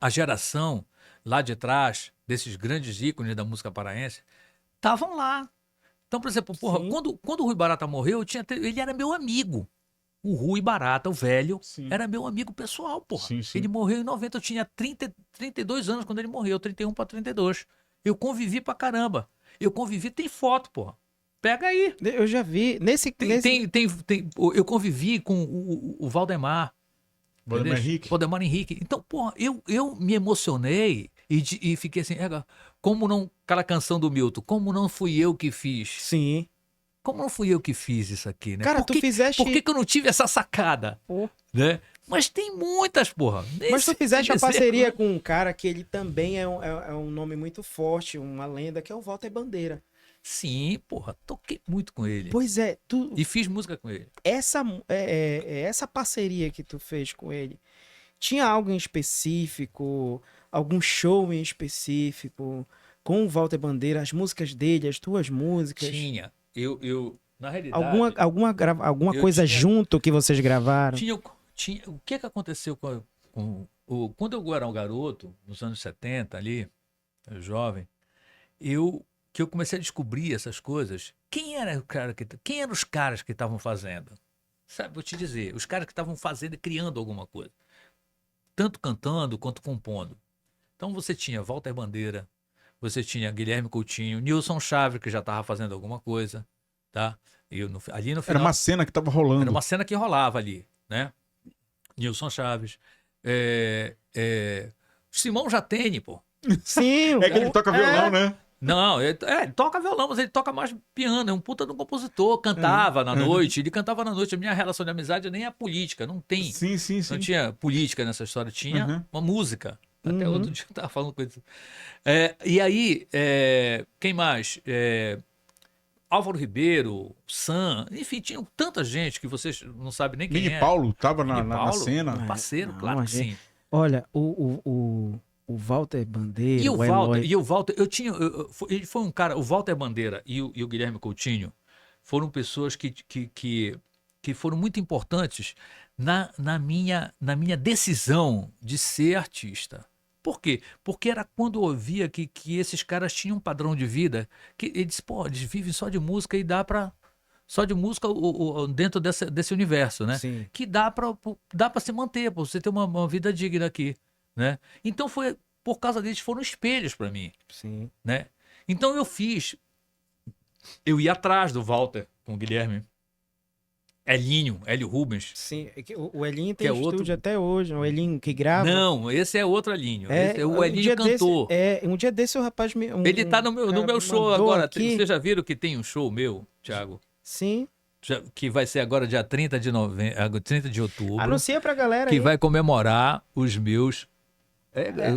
a geração lá de trás, desses grandes ícones da música paraense, estavam lá. Então, por exemplo, porra, Sim. quando o Rui Barata morreu, ele era meu amigo. O Rui Barata, o velho, Sim. era meu amigo pessoal, porra. Sim, sim. Ele morreu em 90, eu tinha 32 anos quando ele morreu, 31 para 32. Eu convivi pra caramba. Tem foto, porra. Pega aí. Eu já vi. Eu convivi com o Valdemar. Valdemar entendeu? Henrique. Valdemar Henrique. Então, porra, eu me emocionei e fiquei assim, como não. Aquela canção do Milton, como não fui eu que fiz? Sim. Como não fui eu que fiz isso aqui, né? Cara, por que, tu fizeste- Por que eu não tive essa sacada? Pô. Né? Mas tem muitas, porra. Mas tu Esse fizeste a exemplo, parceria né? com um cara que ele também é um nome muito forte, uma lenda, que é o Walter Bandeira. Sim, porra. Toquei muito com ele. Pois é, E fiz música com ele. essa parceria que tu fez com ele, tinha algo em específico, algum show em específico, com o Walter Bandeira, as músicas dele, as tuas músicas? Tinha. Na realidade. Alguma eu coisa tinha- junto que vocês gravaram? Tinha, o que aconteceu quando eu era um garoto, nos anos 70 ali, jovem, que eu comecei a descobrir essas coisas. Quem eram os caras que estavam fazendo? Sabe, vou te dizer, os caras que estavam fazendo e criando alguma coisa. Tanto cantando quanto compondo. Então você tinha Walter Bandeira, você tinha Guilherme Coutinho, Nilson Chaves, que já estava fazendo alguma coisa, tá? Ali no final, Era uma cena que tava rolando. era uma cena que rolava ali, né? Nilson Chaves. Simão Jatene, pô. Sim, É que ele toca violão, né? Não, ele toca violão, mas ele toca mais piano, é um puta de um compositor, cantava na noite, ele cantava na noite. A minha relação de amizade nem é política, não tem. Sim, sim, sim. Não tinha política nessa história, tinha Uhum. uma música. Até outro dia eu tava falando com isso. E aí, quem mais? Álvaro Ribeiro, Sam, enfim, tinha tanta gente que vocês não sabem nem quem Mini é. Paulo tava Mini na Paulo, cena. um parceiro, Não, claro a que gente- sim. Olha, o Walter Bandeira, E o Eloy- Walter, ele foi um cara, o Walter Bandeira e o Guilherme Coutinho foram pessoas que foram muito importantes na minha decisão de ser artista. Por quê? Porque era quando eu via que esses caras tinham um padrão de vida, que eles vivem só de música e dá pra. Só de música dentro desse universo, né? Sim. Que dá pra se manter, pra você ter uma vida digna aqui, né? Então foi por causa deles, foram espelhos pra mim, Sim. né? Então eu ia atrás do Walter com o Guilherme, Hélio Rubens. Sim, é que o Elinho Que tem é estúdio outro- até hoje, o Elinho que grava. Não, esse é outro Elinho. Esse é o um Elinho dia cantor. um dia desse o rapaz me. Ele tá no cara meu me show mandou agora. aqui. Vocês já viram que tem um show meu, Thiago? Sim. Que vai ser agora dia 30 de outubro. Anuncia pra galera Que aí. vai comemorar os meus.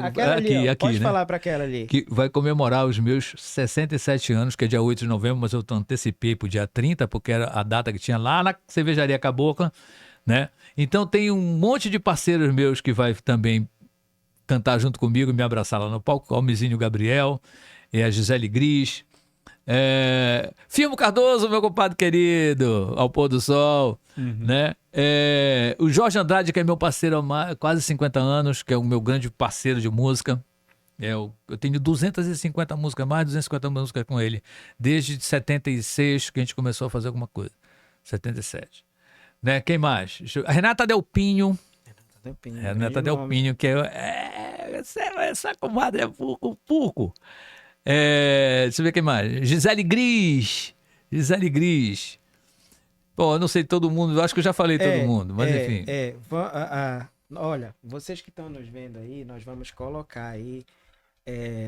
Aquela ali, ó, pode né? falar pra aquela ali. Que vai comemorar os meus 67 anos, que é dia 8 de novembro, mas eu antecipei pro dia 30, porque era a data que tinha lá na Cervejaria Cabocla, né? Então tem um monte de parceiros meus que vai também cantar junto comigo e me abraçar lá no palco, Almizinho Gabriel e a Gisele Gris. Firmo Cardoso, meu compadre querido, ao pôr do sol, né? O Jorge Andrade, que é meu parceiro há quase 50 anos, que é o meu grande parceiro de música. Eu tenho 250 músicas, mais de 250 músicas com ele, desde 76 que a gente começou a fazer alguma coisa. 77. Né? Quem mais? A Renata Delpinho. Renata Delpinho, que essa comadre é Purco. Deixa eu ver quem mais. Gisele Gris. Gisele Gris. Bom, eu não sei todo mundo, eu acho que eu já falei todo mundo, mas enfim. Olha, vocês que estão nos vendo aí, nós vamos colocar aí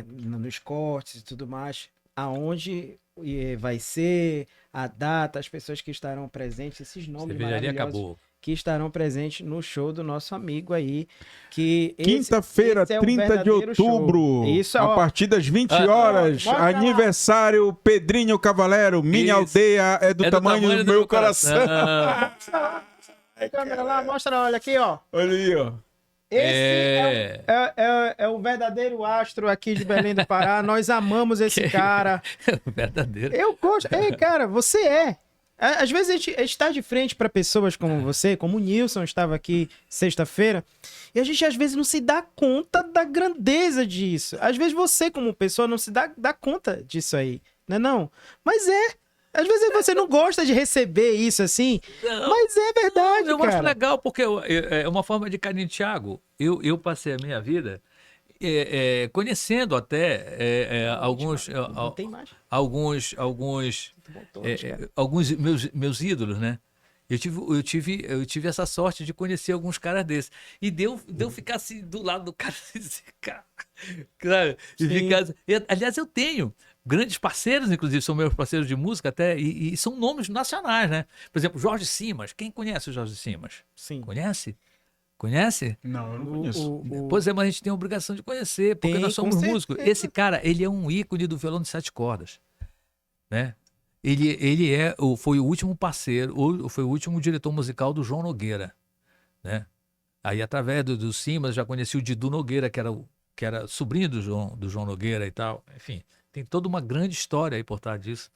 nos cortes e tudo mais, aonde vai ser, a data, as pessoas que estarão presentes, esses nomes Cervejaria maravilhosos acabou. que estarão presentes no show do nosso amigo aí, que Quinta-feira, esse é um 30 de verdadeiro outubro, show. Isso, a ó, partir das 20 horas, mostra lá. aniversário Pedrinho Cavalero, minha Isso. aldeia é do tamanho do meu coração. câmera lá, mostra, olha aqui, ó. Olha aí, ó. Esse é o verdadeiro astro aqui de Belém do Pará. Nós amamos esse cara. Verdadeiro. Eu gosto. Ei, cara, você é. Às vezes a gente está de frente para pessoas como você, como o Nilson estava aqui sexta-feira, e a gente às vezes não se dá conta da grandeza disso. Às vezes você, como pessoa, não se dá conta disso aí, né não? Mas às vezes você não gosta de receber isso assim, mas é verdade, Eu cara. acho legal, porque é uma forma de carinho. Thiago, eu passei a minha vida conhecendo até alguns Não tem mais. alguns meus ídolos, né? Eu tive essa sorte de conhecer alguns caras desses. E deu ficar assim do lado do cara e dizer, cara, e ficar, aliás, eu tenho grandes parceiros, inclusive, são meus parceiros de música até, e são nomes nacionais, né? Por exemplo, Jorge Simas. Quem conhece o Jorge Simas? Sim. Conhece? Conhece? Não, eu não conheço. Pois é, mas a gente tem a obrigação de conhecer, porque Tem, nós somos com músicos. certeza. Esse cara, ele é um ícone do violão de 7 cordas, né? Ele foi o último parceiro, ou foi o último diretor musical do João Nogueira, né? Aí, através do Simas, já conheci o Didu Nogueira, que era sobrinho do João Nogueira e tal. Enfim, tem toda uma grande história aí por trás disso.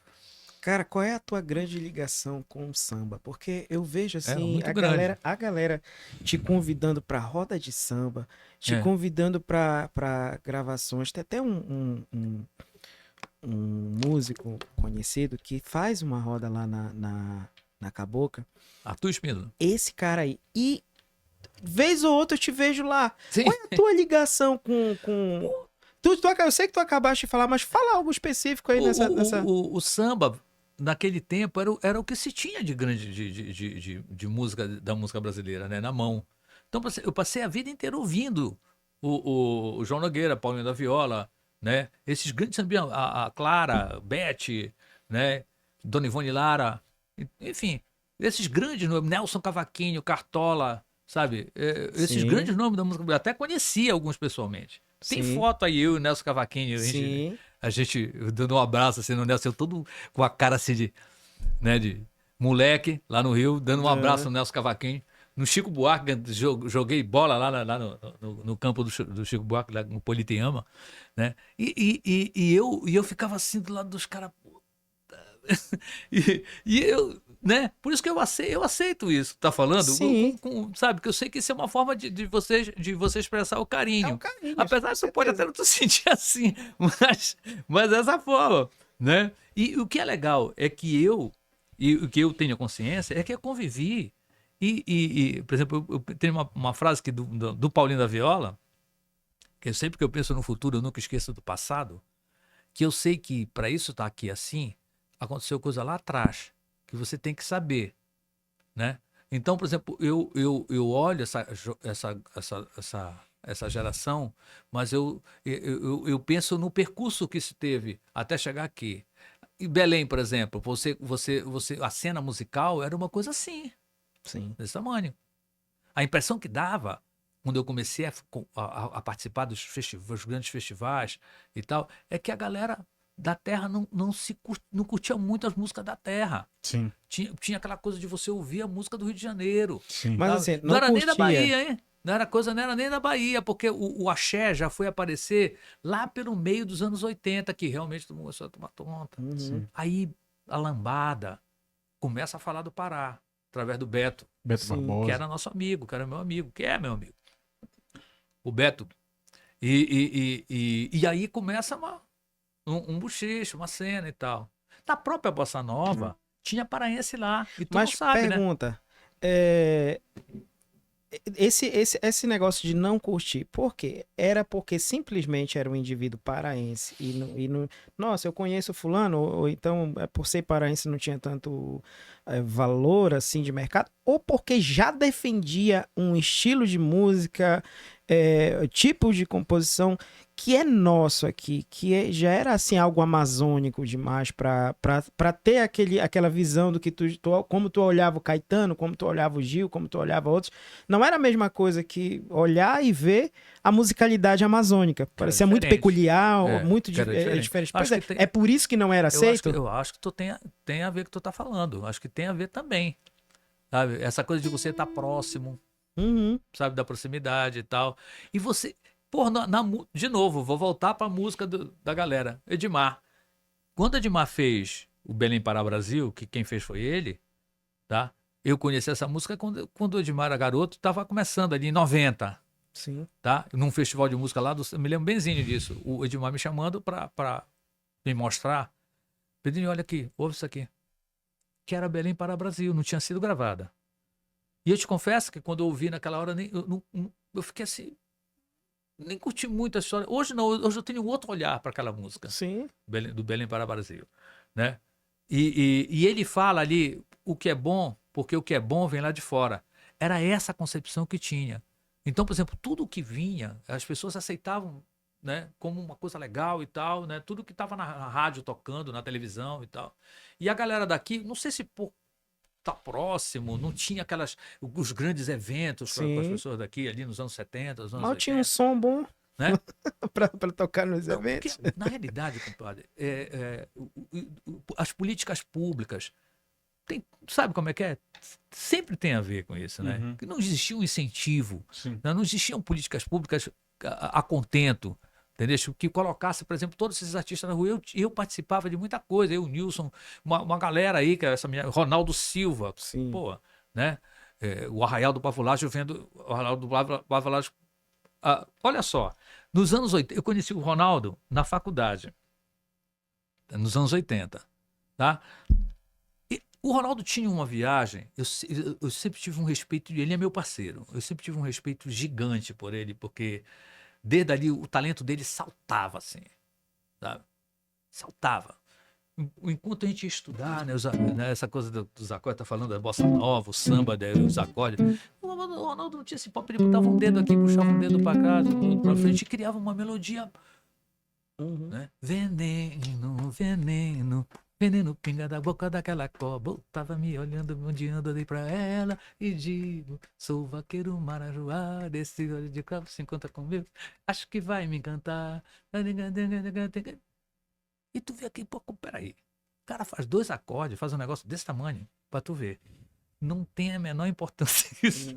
Cara, qual é a tua grande ligação com o samba? Porque eu vejo assim, muito grande. a galera te convidando pra roda de samba, te É. convidando pra gravações. Tem até um músico conhecido que faz uma roda lá na Cabocla. Arthur Espíndola. Esse cara aí. E vez ou outra eu te vejo lá. Sim. Qual é a tua ligação com... eu sei que tu acabaste de falar, mas fala algo específico aí nessa... O samba, naquele tempo, era o que se tinha de grande de música, da música brasileira, né? Na mão. Então eu passei a vida inteira ouvindo o João Nogueira, Paulinho da Viola, né? Esses grandes sambistas, a Clara, Beth, né? Dona Ivone Lara, enfim, esses grandes nomes, Nelson Cavaquinho, Cartola, sabe? Esses Sim. grandes nomes da música brasileira. Até conhecia alguns pessoalmente. Tem Sim. foto aí, eu e o Nelson Cavaquinho, Sim. a gente dando um abraço assim no Nelson, eu todo com a cara assim de moleque lá no Rio, dando um abraço no Nelson Cavaquinho. No Chico Buarque, joguei bola lá no campo do Chico Buarque, lá no Politeama, né? E eu ficava assim do lado dos caras, e eu, né? Por isso que eu aceito isso, tá falando? Sim. Sabe, que eu sei que isso é uma forma de você expressar o carinho. É um carinho, Apesar com que você pode certeza. até não se sentir assim, mas dessa forma, né? E o que é legal é que o que eu tenho consciência é que eu convivi. Por exemplo, eu tenho uma frase que do Paulinho da Viola, que sempre que eu penso no futuro, eu nunca esqueço do passado, que eu sei que para isso estar aqui assim, aconteceu coisa lá atrás, que você tem que saber, né? Então, por exemplo, eu olho essa geração, mas eu penso no percurso que se teve até chegar aqui. E Belém, por exemplo, a cena musical era uma coisa assim, Sim. desse tamanho. A impressão que dava, quando eu comecei a participar dos grandes festivais e tal, é que a galera da terra não curtia muito as músicas da terra. Sim, Tinha aquela coisa de você ouvir a música do Rio de Janeiro. sim. Mas Sabe? assim, não era nem da curtia. Bahia, hein? Não era nem da Bahia, porque o axé já foi aparecer lá pelo meio dos anos 80, que realmente todo mundo começou a tomar conta. Uhum. Aí a lambada começa a falar do Pará, através do Beto, Beto Sim, Barbosa. que era nosso amigo, que era meu amigo, que é meu amigo. O Beto. E aí começa um bochicho, uma cena e tal. Na própria Bossa Nova, tinha paraense lá. E tu Mas não sabe, né? pergunta, esse negócio de não curtir, por quê? Era porque simplesmente era um indivíduo paraense nossa, eu conheço fulano, ou então por ser paraense não tinha tanto valor assim de mercado, ou porque já defendia um estilo de música, tipo de composição que é nosso aqui, já era assim algo amazônico demais para ter aquela visão do que como tu olhava o Caetano, como tu olhava o Gil, como tu olhava outros. Não era a mesma coisa que olhar e ver a musicalidade amazônica. Parecia muito diferente. peculiar, muito que era diferente. diferente. Acho Pois que tem- é por isso que não era aceito. Eu acho que tu tem a ver com o que tu tá falando. Acho que tem a ver também. Sabe? Essa coisa de você estar próximo, Uhum. sabe? Da proximidade e tal. E você. Pô, de novo, vou voltar pra música da galera. Edmar. Quando Edmar fez o Belém Pará Brasil, que quem fez foi ele, tá? Eu conheci essa música quando o Edmar era garoto, tava começando ali em 90. Sim. Tá? Num festival de música lá, eu me lembro benzinho disso. O Edmar me chamando pra me mostrar. Pedrinho, olha aqui, ouve isso aqui. Que era Belém Pará Brasil, não tinha sido gravada. E eu te confesso que quando eu ouvi naquela hora, eu fiquei assim, nem curti muito a história. Hoje não, hoje eu tenho outro olhar para aquela música Sim. do Belém Pará Brasil, né? E ele fala ali o que é bom, porque o que é bom vem lá de fora. Era essa a concepção que tinha. Então, por exemplo, tudo que vinha, as pessoas aceitavam, né, como uma coisa legal e tal, né? Tudo que estava na rádio tocando, na televisão e tal. E a galera daqui, não sei se por tá próximo, não tinha os grandes eventos para as Sim. pessoas daqui ali nos anos 70, nos anos Mal 80, tinha um som bom né? pra tocar nos Não, porque, eventos. na realidade, compadre, as políticas públicas, sabe como é que é? Sempre tem a ver com isso, né? Uhum. Que não existia um incentivo, Sim. né? Não existiam políticas públicas a contento, entendeu? Que colocasse, por exemplo, todos esses artistas na rua. Eu participava de muita coisa, eu, Nilson, uma galera aí, que é essa minha, Ronaldo Silva, Sim. pô, né? O Arraial do Pavolágio, vendo o Arraial do Pavolágio. Olha só, nos anos 80, eu conheci o Ronaldo na faculdade, nos anos 80, tá? E o Ronaldo tinha uma viagem, eu sempre tive um respeito, ele é meu parceiro, eu sempre tive um respeito gigante por ele, porque desde ali o talento dele saltava assim, sabe? Saltava. Enquanto a gente ia estudar, né, essa coisa dos acordes, tá falando da bossa nova, o samba, os acordes. O Ronaldo não tinha esse papo, ele botava um dedo aqui, puxava um dedo pra cá, outro pra frente e criava uma melodia, Uhum. né? Veneno, veneno, veneno pinga da boca daquela cobra. Tava me olhando, mundiando ali pra ela e digo: sou vaqueiro marajoá, desse olho de cravo se encontra comigo, acho que vai me encantar. E tu vê aqui, pô, peraí. O cara faz 2 acordes, faz um negócio desse tamanho, pra tu ver. Não tem a menor importância isso.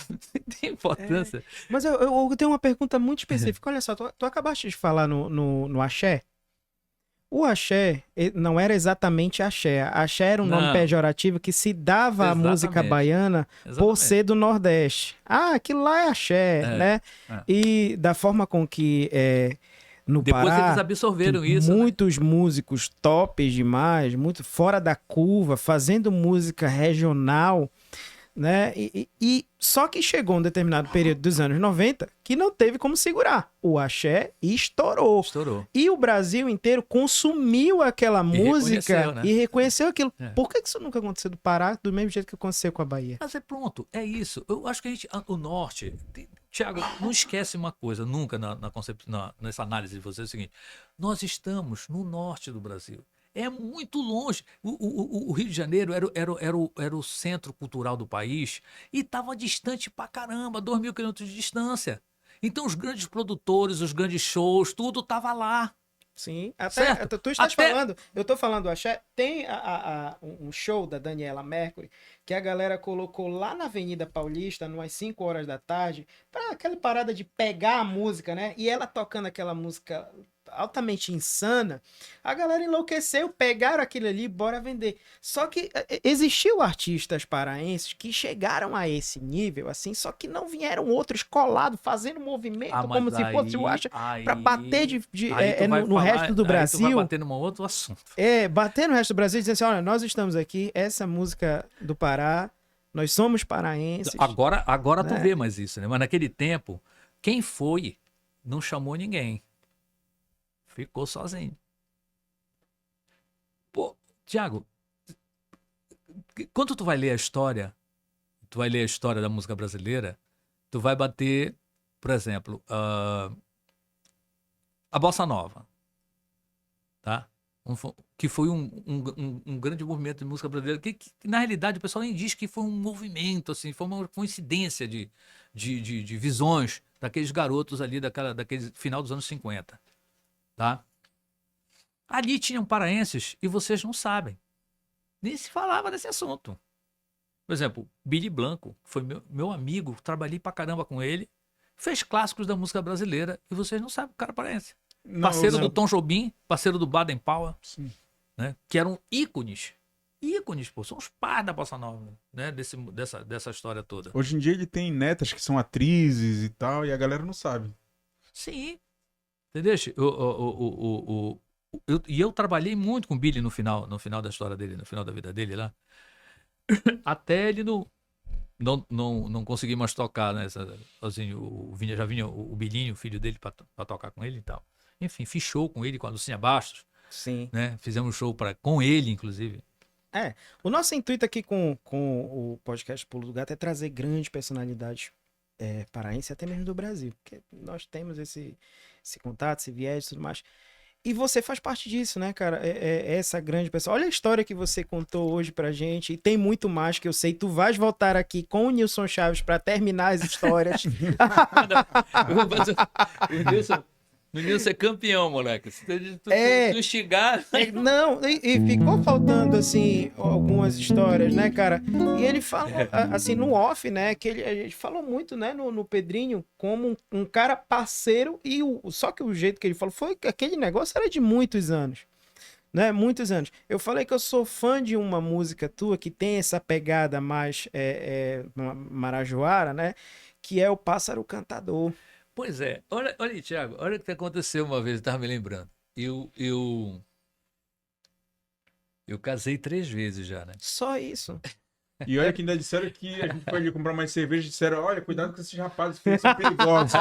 Não tem importância. Mas eu tenho uma pergunta muito específica. Olha só, tu acabaste de falar no axé. O axé não era exatamente axé. Axé era um nome Não. pejorativo que se dava à Exatamente. música baiana por Exatamente. ser do Nordeste. Ah, aquilo lá é axé, né? é. E da forma com que no Depois Pará, eles absorveram que isso. Né? muitos músicos tops demais, muito fora da curva, fazendo música regional, né? E só que chegou um determinado período dos anos 90 que não teve como segurar. O axé estourou. Estourou. E o Brasil inteiro consumiu aquela música reconheceu, né? e reconheceu aquilo. É. Por que isso nunca aconteceu do Pará do mesmo jeito que aconteceu com a Bahia? Mas é pronto, é isso. Eu acho que o norte. Tiago, não esquece uma coisa, nunca nessa análise de você, é o seguinte: nós estamos no norte do Brasil. É muito longe. O Rio de Janeiro era o centro cultural do país e estava distante pra caramba, 2.000 quilômetros de distância. Então os grandes produtores, os grandes shows, tudo estava lá. Sim, Certo. até tu estás Até- falando, eu tô falando do axé, tem um show da Daniela Mercury que a galera colocou lá na Avenida Paulista, umas 5 horas da tarde, pra aquela parada de pegar a música, né? E ela tocando aquela música altamente insana, a galera enlouqueceu, pegaram aquilo ali, bora vender. Só que existiu artistas paraenses que chegaram a esse nível, assim, só que não vieram outros colados, fazendo movimento Ah, mas como se fosse o axé, pra bater aí tu vai no falar- resto do aí tu vai Brasil. bater num outro assunto. Bater no resto do Brasil e dizer assim, olha, nós estamos aqui, essa música do Pará Nós somos paraenses. Agora tu né? vê mais isso, né? Mas naquele tempo, quem foi não chamou ninguém. Ficou sozinho. Pô, Tiago, quando tu vai ler a história, da música brasileira, tu vai bater, por exemplo, a Bossa Nova, tá? Que foi um grande movimento de música brasileira, que, na realidade o pessoal nem diz que foi um movimento, assim, foi uma coincidência de visões daqueles garotos ali, daquele final dos anos 50, tá? Ali tinham paraenses e vocês não sabem. Nem se falava desse assunto. Por exemplo, Billy Blanco, foi meu amigo, trabalhei pra caramba com ele, fez clássicos da música brasileira e vocês não sabem o cara paraense. Não, Parceiro não. do Tom Jobim, parceiro do Baden Powell, Sim. né? Que eram ícones. Ícones, pô, são os pais da Bossa Nova, né? Dessa história toda. Hoje em dia ele tem netas que são atrizes e tal, e a galera não sabe. Sim. Entendeu? Eu trabalhei muito com o Billy no final da história dele, no final da vida dele lá. Até ele não conseguir mais tocar, né? Assim, já vinha o Bilinho, o filho dele, pra tocar com ele e tal. Enfim, fiz show com ele, com a Lucinha Bastos, Sim. né? Fizemos show com ele, inclusive. O nosso intuito aqui com o podcast Pulo do Gato é trazer grandes personalidades paraense, até mesmo do Brasil. Porque nós temos esse contato, esse viés e tudo mais. E você faz parte disso, né, cara? Essa grande pessoa. Olha a história que você contou hoje pra gente. E tem muito mais que eu sei. Tu vais voltar aqui com o Nilson Chaves pra terminar as histórias. O Nilson é campeão, moleque. Se tu instigar. Não, e ficou faltando, assim, algumas histórias, né, cara? E ele falou, assim, no off, né, que a gente falou muito, né, no Pedrinho, como um cara parceiro, e só que o jeito que ele falou foi que aquele negócio era de muitos anos, né, muitos anos. Eu falei que eu sou fã de uma música tua que tem essa pegada mais marajoara, né, que é o Pássaro Cantador. Pois é. Olha aí, Thiago. Olha o que aconteceu uma vez, eu tava me lembrando. Eu casei 3 vezes já, né? Só isso. E olha que ainda disseram que a gente pode comprar mais cerveja, disseram, olha, cuidado com esses rapazes que são perigosos.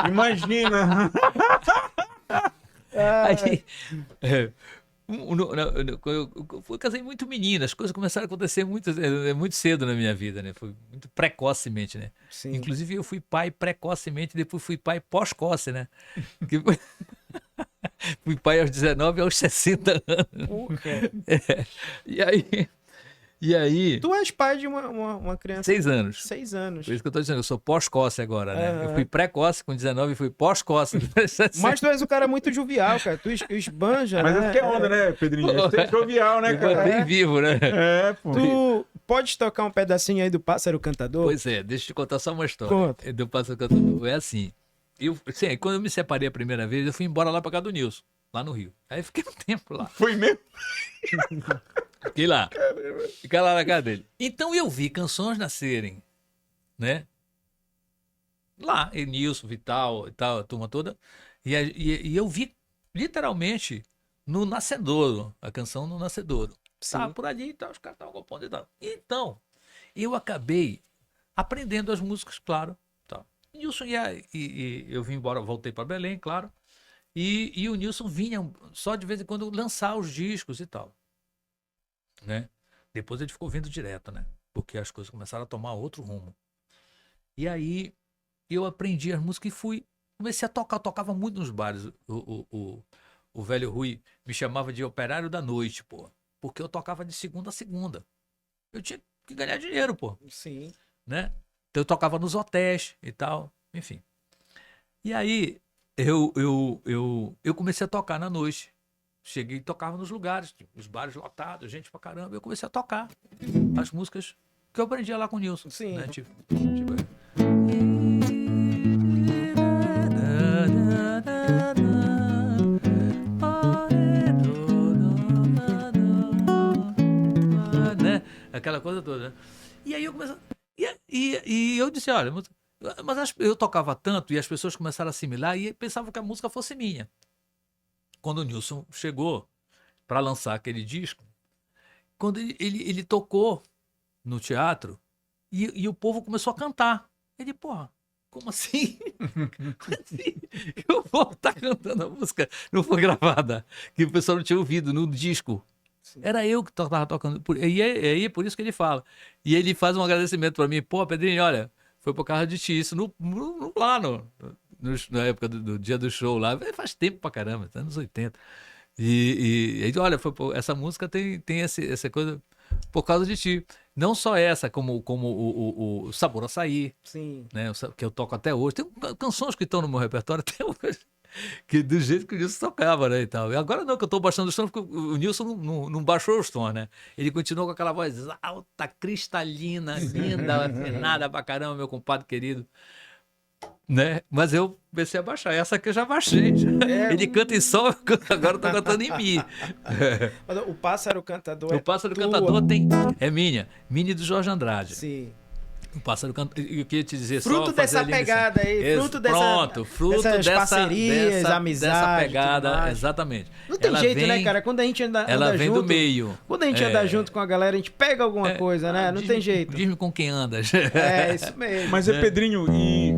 Imagina! Aí, eu casei muito menino, as coisas começaram a acontecer muito cedo na minha vida, né? Foi muito precocemente, né? Sim. Inclusive eu fui pai precocemente, depois fui pai pós-coce, né? Fui pai aos 19 aos 60 anos. E aí... Tu és pai de uma criança 6 anos. 6 anos. Por isso que eu tô dizendo, eu sou pós-coce agora, né? Aham. Eu fui precoce com 19 e fui pós-coce. Mas tu és um cara muito jovial, cara. Tu esbanja, Mas né? essa que é onda, né, Pedrinho? É jovial, né, Eu cara? bem vivo, né? É, pô. Tu pode tocar um pedacinho aí do Pássaro Cantador? Pois é, deixa eu te contar só uma história. Conta. Do Pássaro Cantador. É assim, quando eu me separei a primeira vez, eu fui embora lá pra casa do Nilson, lá no Rio. Aí fiquei um tempo lá. Foi mesmo? Fiquei lá. Fiquei lá na casa dele. Então eu vi canções nascerem, né? Lá, Nilson, Vital e tal, a turma toda. E eu vi literalmente no Nascedouro, a canção no Nascedouro. Tava por ali e tal, os caras estavam compondo e tal. Então, eu acabei aprendendo as músicas, claro. Tal. Nilson e eu vim embora, voltei para Belém, claro. E o Nilson vinha só de vez em quando lançar os discos e tal. Né? Depois ele ficou vindo direto, né? Porque as coisas começaram a tomar outro rumo. E aí eu aprendi as músicas e comecei a tocar, eu tocava muito nos bares. O velho Rui me chamava de operário da noite, pô. Porque eu tocava de segunda a segunda. Eu tinha que ganhar dinheiro, pô. Sim. Né? Então eu tocava nos hotéis e tal, enfim. E aí eu comecei a tocar na noite. Cheguei e tocava nos lugares, os bares lotados, gente pra caramba. Eu comecei a tocar as músicas que eu aprendia lá com o Nilson. Sim. Né? Tipo... Né? Aquela coisa toda, né? E aí eu comecei. E eu disse, olha, mas eu tocava tanto e as pessoas começaram a assimilar e pensavam que a música fosse minha. Quando o Nilson chegou para lançar aquele disco, quando ele tocou no teatro, E o povo começou a cantar. Ele, porra, como assim? Como assim? O povo tá cantando a música, não foi gravada, que o pessoal não tinha ouvido no disco. Era eu que tava tocando. E é por isso que ele fala. E ele faz um agradecimento pra mim. Pô, Pedrinho, olha, foi por causa de ti. Isso lá na época do dia do show lá. Faz tempo pra caramba, anos 80. E ele, olha, essa música tem essa coisa por causa de ti. Não só essa, como o Sabor Açaí, Sim. né, que eu toco até hoje. Tem canções que estão no meu repertório até hoje, que do jeito que o Nilson tocava, né, e tal. E agora não, que eu tô baixando os tons, porque o Nilson não baixou os tons, né? Ele continuou com aquela voz alta, cristalina, linda, afinada pra caramba, meu compadre querido. Né? Mas eu comecei a baixar. Essa aqui eu já baixei. Ele canta em sol, agora eu tô cantando em mi. Mas o Pássaro Cantador O Pássaro tua. Cantador é minha. Mini do Jorge Andrade. Sim. O Pássaro Cantador. Eu queria te dizer Fruto só. dessa fazer a ligação. pegada aí, fruto dessa- Pronto, fruto dessas dessa parcerias, amizade, dessa tudo pegada, mais. exatamente. Não tem Ela jeito, vem- né, cara? Quando a gente anda Ela vem junto, do meio. Quando a gente anda junto com a galera, a gente pega alguma coisa, né? Não tem jeito. Diz-me com quem andas. É, isso mesmo. Mas Pedrinho, e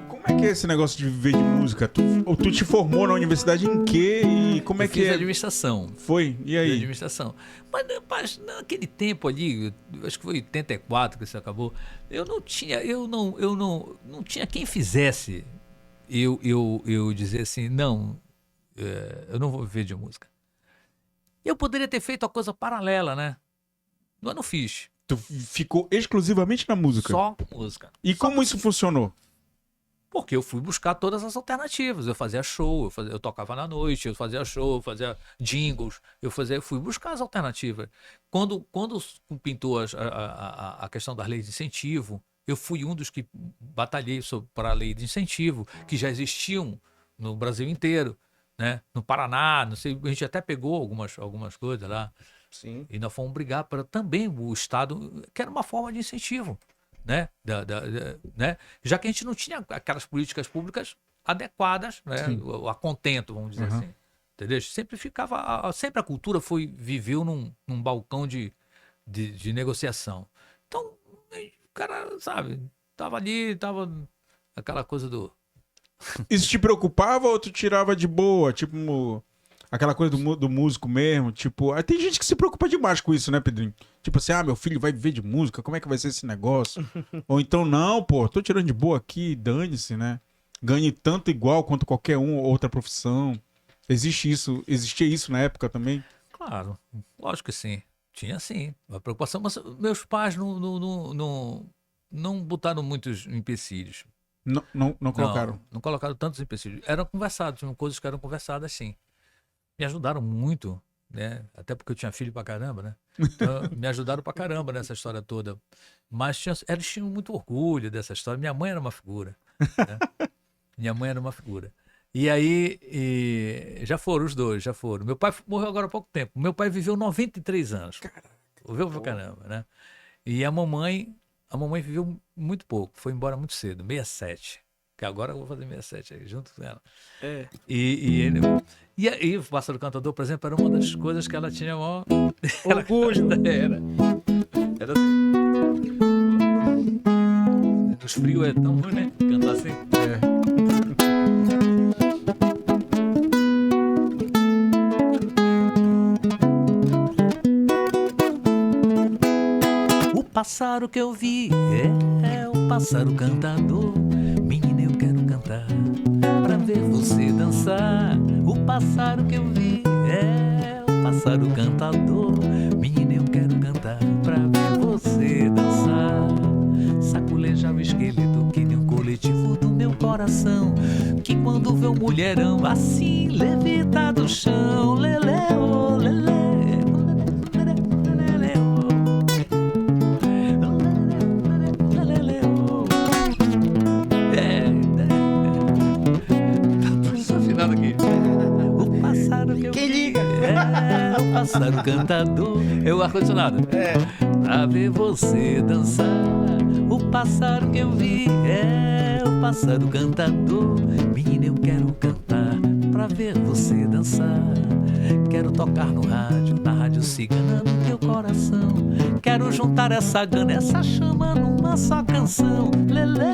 como é que é esse negócio de viver de música? Tu te formou na universidade em quê? E como é Eu que fiz é? administração. Foi? E De aí? administração. Mas naquele tempo ali, acho que foi 84 que isso acabou, eu não tinha quem fizesse eu dizer assim, não, eu não vou viver de música. Eu poderia ter feito a coisa paralela, né? Mas não fiz. Tu ficou exclusivamente na música? Só música. E como isso funcionou? Porque eu fui buscar todas as alternativas. Eu fazia show, eu tocava na noite, eu fazia show, eu fazia jingles, eu fui buscar as alternativas. Quando pintou a questão das leis de incentivo, eu fui um dos que batalhei para a lei de incentivo, que já existiam no Brasil inteiro, né? No Paraná, não sei, a gente até pegou algumas coisas lá. Sim. E nós fomos brigar para também o Estado, que era uma forma de incentivo. Né? Né? Já que a gente não tinha aquelas políticas públicas adequadas, né? A contento, vamos dizer assim. Entendeu? Sempre a cultura viveu num balcão de negociação. Então, o cara, sabe, tava aquela coisa do... Isso te preocupava ou tu tirava de boa? Tipo, aquela coisa do músico mesmo? Tipo, aí tem gente que se preocupa demais com isso, né, Pedrinho? Tipo assim, meu filho vai viver de música, como é que vai ser esse negócio? Ou então, não, pô, tô tirando de boa aqui, dane-se, né? Ganhe tanto igual quanto qualquer outra profissão. Existia isso na época também? Claro, lógico que sim. Tinha sim, uma preocupação, mas meus pais não botaram muitos empecilhos. Não colocaram? Não colocaram tantos empecilhos. Eram conversados, tinham coisas que eram conversadas sim. Me ajudaram muito, né? Até porque eu tinha filho pra caramba, né? Então, me ajudaram pra caramba nessa história toda. Mas eles tinham muito orgulho dessa história. Minha mãe era uma figura. Né? Minha mãe era uma figura. E aí, já foram os dois, já foram. Meu pai morreu agora há pouco tempo. Meu pai viveu 93 anos. Caraca. Viveu pra caramba, né? E a mamãe viveu muito pouco. Foi embora muito cedo, 67. Que agora eu vou fazer 67 aí, junto com ela. É. E aí, o Pássaro Cantador, por exemplo, era uma das coisas que ela tinha maior... Orgulho. Era assim. Nos frios é tão ruim, né? Cantar assim. O pássaro que eu vi é o pássaro cantador. Menina, eu quero cantar pra ver você dançar. O pássaro que eu vi é o pássaro cantador. Menina, eu quero cantar pra ver você dançar. Saculeja o esqueleto que nem um coletivo do meu coração, que quando vê um mulherão assim levita do chão. Lelê, oh, lelê. Pássaro cantador, é o ar-condicionado. Pra ver você dançar. O pássaro que eu vi é o pássaro cantador. Menina, eu quero cantar pra ver você dançar. Quero tocar no rádio, na rádio cigana no teu coração. Quero juntar essa gana, essa chama numa só canção. Leleu,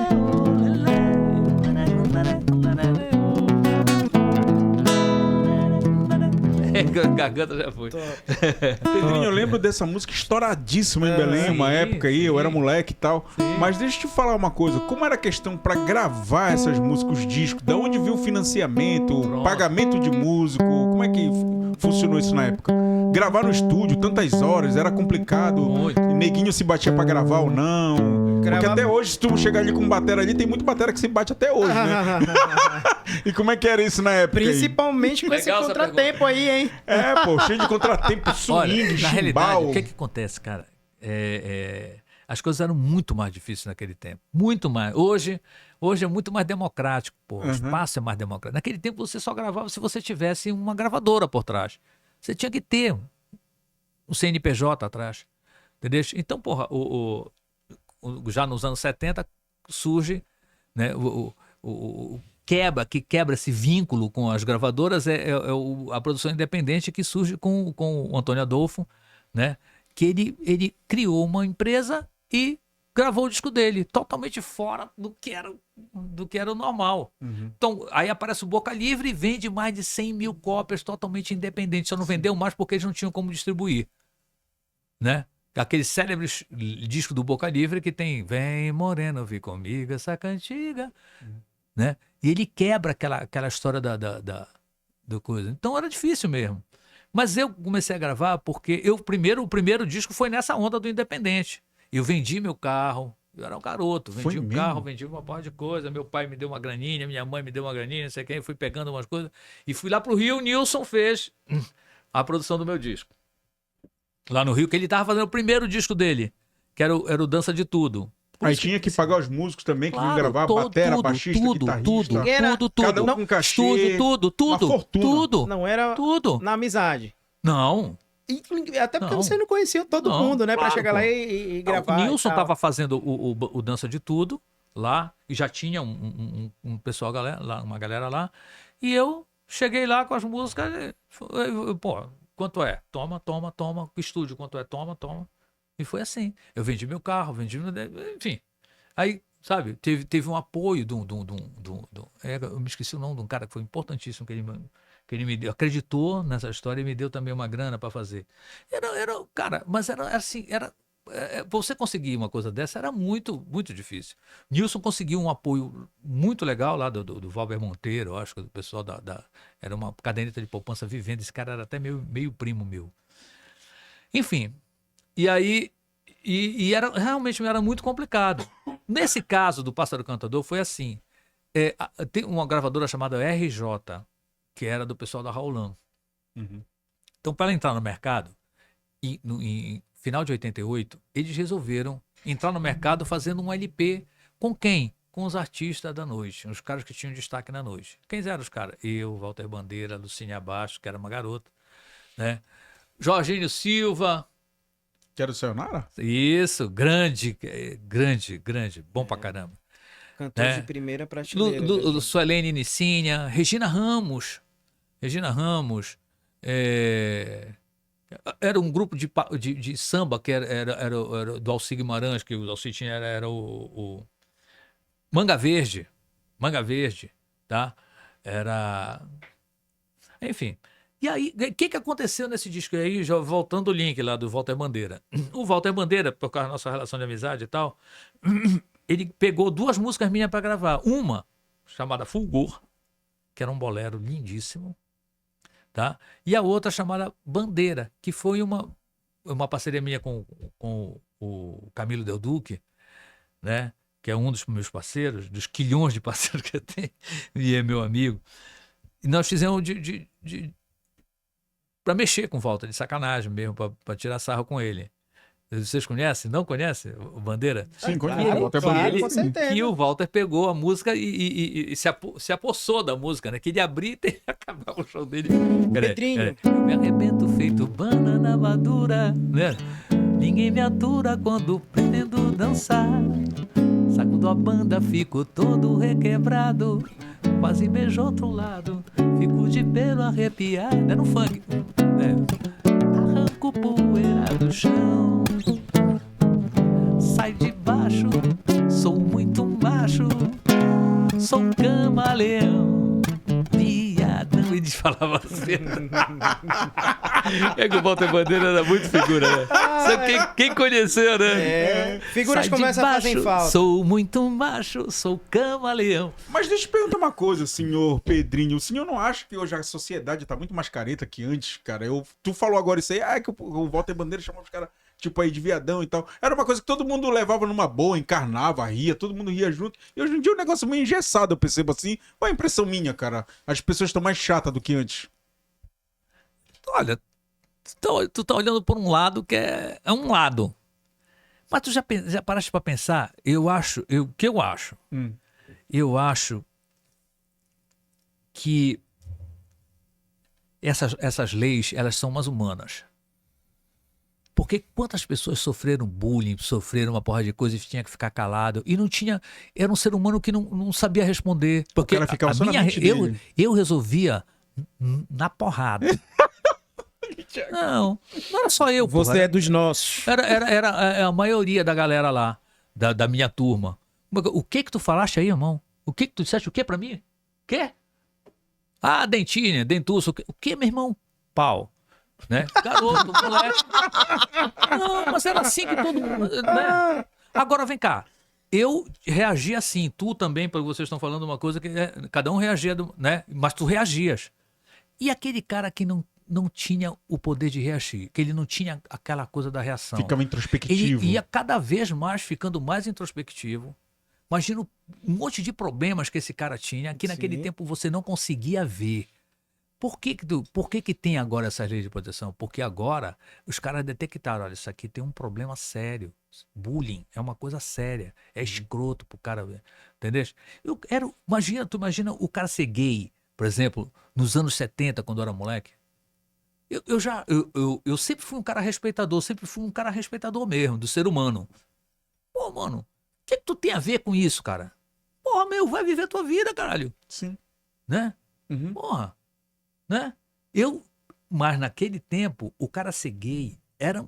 a garganta já foi. Pedrinho, eu lembro dessa música estouradíssima em Belém, uma época aí, eu era moleque e tal. Mas deixa eu te falar uma coisa, como era a questão pra gravar essas músicas, os discos? Da onde viu o financiamento, o pagamento de músico? Como é que funcionou isso na época? Gravar no estúdio, tantas horas, era complicado. Muito. Neguinho se batia pra gravar ou não. Porque Gravava- até hoje, se tu chegar ali com um batera ali, tem muito batera que se bate até hoje, né? E como é que era isso na época aí? Principalmente com esse Legal essa contratempo aí, hein? É, pô, cheio de contratempo, swing, Olha, na realidade, chimbal. o que acontece, cara? As coisas eram muito mais difíceis naquele tempo. Muito mais. Hoje é muito mais democrático, pô. O espaço é mais democrático. Naquele tempo você só gravava se você tivesse uma gravadora por trás. Você tinha que ter um CNPJ atrás. Entendeu? Então, porra, já nos anos 70 surge, né, que quebra esse vínculo com as gravadoras a produção independente que surge com o Antônio Adolfo, né? Que ele criou uma empresa e gravou o disco dele, totalmente fora do que era o normal. Então, aí aparece o Boca Livre e vende mais de 100 mil cópias totalmente independente. Só não vendeu mais porque eles não tinham como distribuir, né? Aquele célebre disco do Boca Livre que tem Vem Moreno, vi comigo essa cantiga, né? E ele quebra aquela história do coisa. Então era difícil mesmo. Mas eu comecei a gravar porque o primeiro disco foi nessa onda do independente. Eu vendi meu carro, eu era um garoto, Foi vendi o mesmo? carro, vendi uma porra de coisa, meu pai me deu uma graninha, minha mãe me deu uma graninha, não sei quem, fui pegando umas coisas e fui lá pro Rio, o Nilson fez a produção do meu disco. Lá no Rio, que ele tava fazendo o primeiro disco dele, que era o Dança de Tudo. Por Aí isso tinha que pagar os músicos também que vinham Claro, gravar, batera, baixista, guitarrista. tudo, Era cada um Não, com cachê, estúdio, uma fortuna. tudo, Não era tudo. na amizade. Não, Até porque Não. você não conhecia todo Não, mundo, né? Pra claro, chegar pô. lá e gravar. o e Nilson tal. tava fazendo o Dança de Tudo lá, e já tinha um pessoal, uma galera lá, e eu cheguei lá com as músicas, pô, quanto é? Toma, estúdio, quanto é? Toma. E foi assim. Eu vendi meu carro, enfim. Aí, sabe, teve um apoio eu me esqueci o nome de um cara que foi importantíssimo, que ele me deu, acreditou nessa história e me deu também uma grana para fazer. Cara, mas era assim, você conseguir uma coisa dessa era muito, muito difícil. Nilson conseguiu um apoio muito legal lá do Valber Monteiro, eu acho que do pessoal era uma caderneta de poupança vivendo, esse cara era até meio primo meu. Enfim, e aí realmente era muito complicado. Nesse caso do Pássaro Cantador foi assim, tem uma gravadora chamada RJ, que era do pessoal da Raulan. Então, para ela entrar no mercado, em final de 88, eles resolveram entrar no mercado fazendo um LP com quem? Com os artistas da noite, os caras que tinham destaque na noite. Quem eram os caras? Eu, Walter Bandeira, Lucínia Bastos, que era uma garota, né? Jorginho Silva. Que era o Sayonara? Isso, grande, bom pra caramba. Cantor de primeira prateleira. Suelene Nicinha, Regina Ramos, era um grupo de samba que era do Alci Guimarães, que o Alci tinha, era o Manga Verde, tá? Enfim. E aí, o que aconteceu nesse disco aí, já voltando o link lá do Walter Bandeira? O Walter Bandeira, por causa da nossa relação de amizade e tal, ele pegou 2 músicas minhas para gravar. Uma, chamada Fulgor, que era um bolero lindíssimo, tá? E a outra chamada Bandeira, que foi uma parceria minha com o Camilo Del Duque, né? Que é um dos meus parceiros, dos quilhões de parceiros que eu tenho, e é meu amigo. E nós fizemos para mexer com o Walter, de sacanagem mesmo, para tirar sarro com ele. Vocês conhecem? Não conhecem o Bandeira? Sim, claro, conheço. Walter claro, Bandeira. com certeza. E o Walter pegou a música e se apossou da música, né? Que ele abria e acabava o show dele. Pedrinho. Eu me arrebento feito banana madura, né? Ninguém me atura quando pretendo dançar. Sacudo a banda, fico todo requebrado. quase beijo outro lado, fico de pelo arrepiado. É no funk. Arranco poeira do chão, sai de baixo, sou muito macho, sou um camaleão, viadão. Ele falava assim. É que o Walter Bandeira era muito figura, né? Só quem conheceu, né? Figuras Sai de começam a fazer baixo, falta. sou muito macho, sou camaleão. Mas deixa eu te perguntar uma coisa, senhor Pedrinho. O senhor não acha que hoje a sociedade tá muito mais careta que antes, cara? Tu falou agora isso aí, que o Walter Bandeira chamava os caras, tipo, aí de viadão e tal. Era uma coisa que todo mundo levava numa boa, encarnava, ria, todo mundo ria junto. E hoje em dia é um negócio meio engessado, eu percebo assim. Ou é impressão minha, cara? As pessoas estão mais chatas do que antes. Olha, tu tá olhando por um lado que é um lado. Mas tu já paraste pra pensar? Eu acho que essas leis, elas são umas humanas. Porque quantas pessoas sofreram bullying, sofreram uma porra de coisa e tinha que ficar calado. E não tinha... Era um ser humano que não sabia responder. Porque cara ficava só na mente dele. eu resolvia na porrada. Não era só eu. Você porra. é dos nossos. Era a maioria da galera lá, da minha turma. O que tu falaste aí, irmão? O que tu disseste? O que pra mim? Quê? Ah, dentinha, dentuço. O que, meu irmão? Pau. Né? Garoto, moleque. Não, mas era assim que todo mundo... Né? Agora, vem cá. Eu reagi assim. Tu também, porque vocês estão falando uma coisa que... cada um reagia, né? Mas tu reagias. E aquele cara que não tinha o poder de reagir, que ele não tinha aquela coisa da reação. Ficava introspectivo. Ele ia cada vez mais ficando mais introspectivo. Imagina um monte de problemas que esse cara tinha, que naquele tempo você não conseguia ver. Por que tem agora essas leis de proteção? Porque agora os caras detectaram, olha, isso aqui tem um problema sério. Bullying é uma coisa séria. É escroto pro cara ver. Entendeu? Tu imagina o cara ser gay, por exemplo, nos anos 70, quando eu era moleque. Eu sempre fui um cara respeitador, sempre fui um cara respeitador mesmo, do ser humano. Pô, mano, o que tu tem a ver com isso, cara? Porra, vai viver tua vida, caralho. Sim. Né? Uhum. Porra. Né? Mas naquele tempo, o cara ser gay era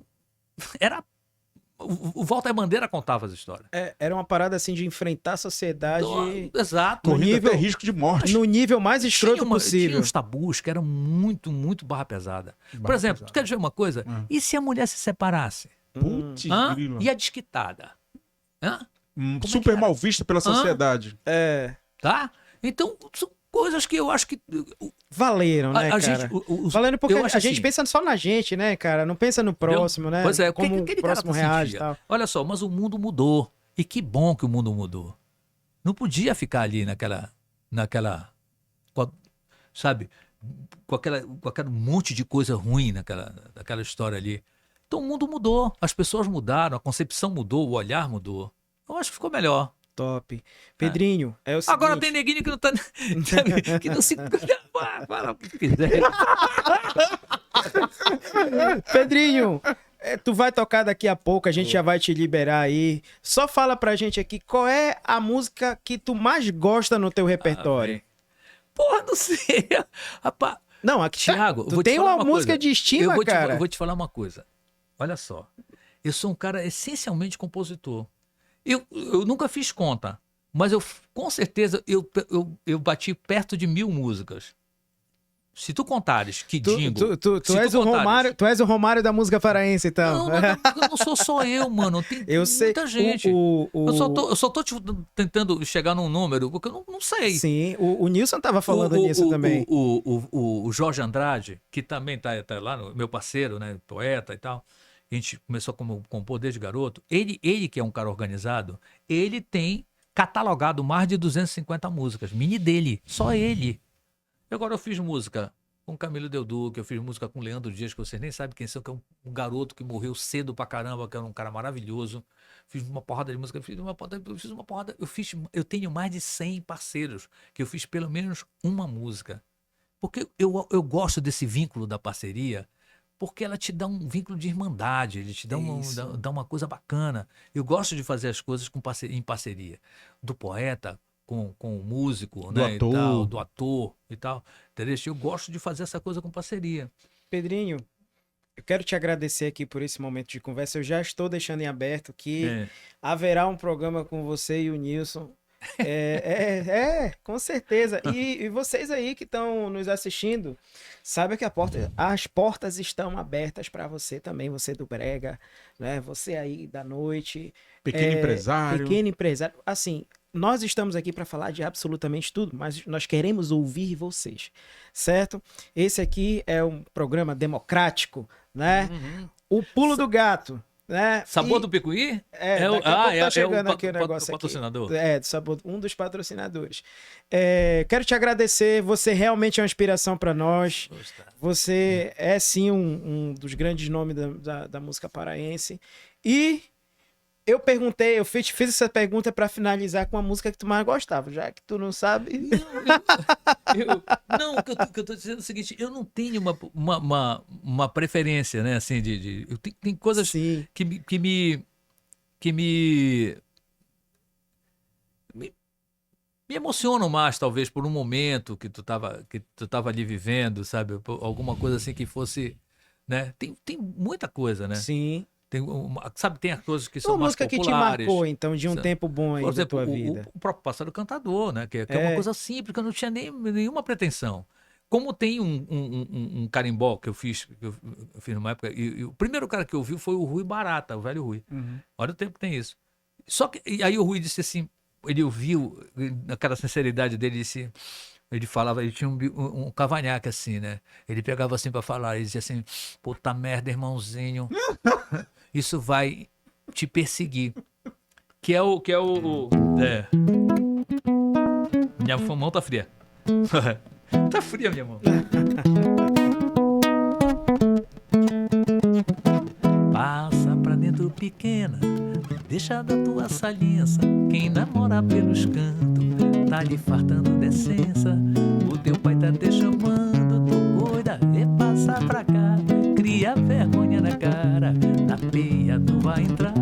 o Walter Bandeira contava as histórias. Era uma parada assim de enfrentar a sociedade Exato. no nível, até risco de morte. no nível mais escroto Tinha possível. uns tabus que eram muito, muito barra pesada. Por exemplo, tu quer dizer uma coisa? E se a mulher se separasse? Putz, Hã? grila. E a desquitada? Hã? Como é que Super era? mal vista pela sociedade. Tá? Então, são coisas que eu acho que... Valeram, né, A cara? gente, Valendo porque eu a acho gente assim, pensa só na gente, né, cara? Não pensa no próximo, né? Pois é, como aquele o próximo cara reage e sentia. tal. Olha só, mas o mundo mudou. E que bom que o mundo mudou. Não podia ficar ali sabe, com aquele monte de coisa ruim naquela história ali. Então o mundo mudou, as pessoas mudaram, a concepção mudou, o olhar mudou. Eu acho que ficou melhor. Top. Pedrinho, é o seguinte... Agora tem neguinho que não tá... que não se... Fala o que quiser. Pedrinho, tu vai tocar daqui a pouco, a gente já vai te liberar aí. Só fala pra gente aqui, qual é a música que tu mais gosta no teu repertório? Porra, não sei. Rapaz, Não, aqui, Thiago, eu tu vou te tem falar uma uma música coisa. de estima, cara. Eu vou te falar uma coisa. Olha só. Eu sou um cara essencialmente compositor. Eu nunca fiz conta, mas com certeza eu bati perto de 1000 músicas. Se tu contares que Dingo... Tu és o Romário da música paraense, então. Não, mas não sou só eu, mano. Tem Eu sei. muita gente. Eu Eu só tô tentando chegar num número, porque eu não sei. Sim, o Nilson tava falando nisso também. O Jorge Andrade, que também tá lá, meu parceiro, né, poeta e tal. A gente começou com Poder de Garoto. Ele que é um cara organizado, ele tem catalogado mais de 250 músicas. Mini dele, só ele. E agora eu fiz música com Camilo Del Duque, eu fiz música com Leandro Dias, que vocês nem sabem quem são, que é um garoto que morreu cedo pra caramba, que era um cara maravilhoso. Fiz uma porrada de música, eu tenho mais de 100 parceiros, que eu fiz pelo menos uma música. Porque eu gosto desse vínculo da parceria, porque ela te dá um vínculo de irmandade, ele te dá dá uma coisa bacana. Eu gosto de fazer as coisas em parceria. Do poeta com o músico, Do né? ator. E tal, do ator e tal. Entendeu? Eu gosto de fazer essa coisa com parceria. Pedrinho, eu quero te agradecer aqui por esse momento de conversa. Eu já estou deixando em aberto que É. haverá um programa com você e o Nilson. Com certeza. E vocês aí que estão nos assistindo, saiba que as portas estão abertas para você também, você do Brega, né? Você aí da noite. Pequeno empresário. Pequeno empresário. Assim, nós estamos aqui para falar de absolutamente tudo, mas nós queremos ouvir vocês, certo? Esse aqui é um programa democrático, né? O pulo do gato. Né? Sabor E- do Picuí? daqui a pouco tá chegando aqui o pa- negócio patrocinador. aqui. Do Sabor, um dos patrocinadores. Quero te agradecer, você realmente é uma inspiração para nós. Você é sim um dos grandes nomes da música paraense. E eu fiz essa pergunta para finalizar com a música que tu mais gostava, já que tu não sabe. Não, o que eu tô dizendo é o seguinte, eu não tenho uma preferência, né, assim, tem coisas Sim. que me emocionam mais, talvez, por um momento que tu tava ali vivendo, sabe, alguma coisa assim que fosse, né, tem muita coisa, né, Sim. tem as coisas que Uma são mais música que te populares. marcou, então, de um Sabe? tempo bom aí Por da exemplo, tua vida. o próprio Pássaro Cantador, né? Que é uma coisa simples, que eu não tinha nenhuma pretensão. Como tem um carimbó que eu fiz numa época, e o primeiro cara que eu vi foi o Rui Barata, o velho Rui. Olha o tempo que tem isso. Só que, e aí o Rui disse assim, ele ouviu, naquela sinceridade dele, ele falava, ele tinha um cavanhaque assim, né? Ele pegava assim pra falar, ele dizia assim, puta merda, irmãozinho, isso vai te perseguir. Minha mão tá fria. Tá fria minha mão. Passa pra dentro pequena, deixa da tua saliência. Quem namora pelos cantos, tá lhe fartando decência. O teu pai tá te chamando, tu cuida e passa pra cá. Cria vergonha na cara, na peia tu vai entrar.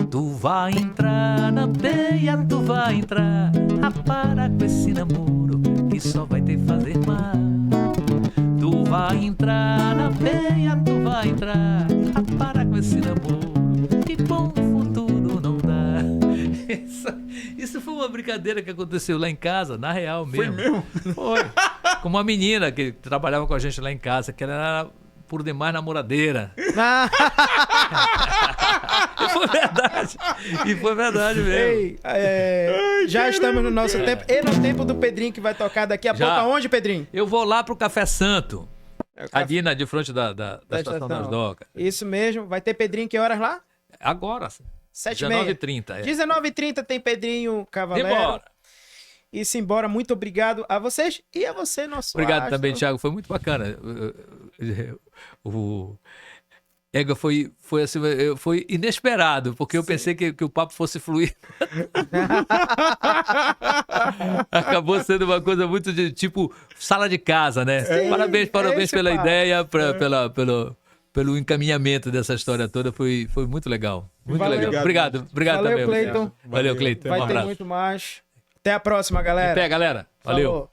Tu vai entrar na peia, tu vai entrar. A para com esse namoro que só vai te fazer mal. Tu vai entrar na peia, tu vai entrar. A para com esse namoro que bom futuro não dá. Isso foi uma brincadeira que aconteceu lá em casa, na real mesmo. Foi mesmo? Foi. Com uma menina que trabalhava com a gente lá em casa, que ela era por demais namoradeira. E foi verdade. E foi verdade mesmo. Ei, já estamos no nosso tempo. E no tempo do Pedrinho, que vai tocar daqui a Já. pouco. Aonde, Pedrinho? Eu vou lá pro Café Santo. Ali de frente da Estação estação. das Docas. Isso mesmo. Vai ter Pedrinho que horas lá? Agora, 7h30. 19h30. 19h30 tem Pedrinho Cavalero. Embora. E simbora. Muito obrigado a vocês e a você, nosso Obrigado astro. também, Thiago. Foi muito bacana. Ega, foi assim, foi inesperado, porque eu pensei que o papo fosse fluir. Acabou sendo uma coisa muito de tipo sala de casa, né? Parabéns esse pela papo. ideia, pelo encaminhamento dessa história toda. Foi muito legal. Muito Valeu. legal. Obrigado Valeu, também. Cleiton. Valeu, Cleiton. Vai Um ter abraço. muito mais. Até a próxima, galera. Até, galera. Valeu. Falou.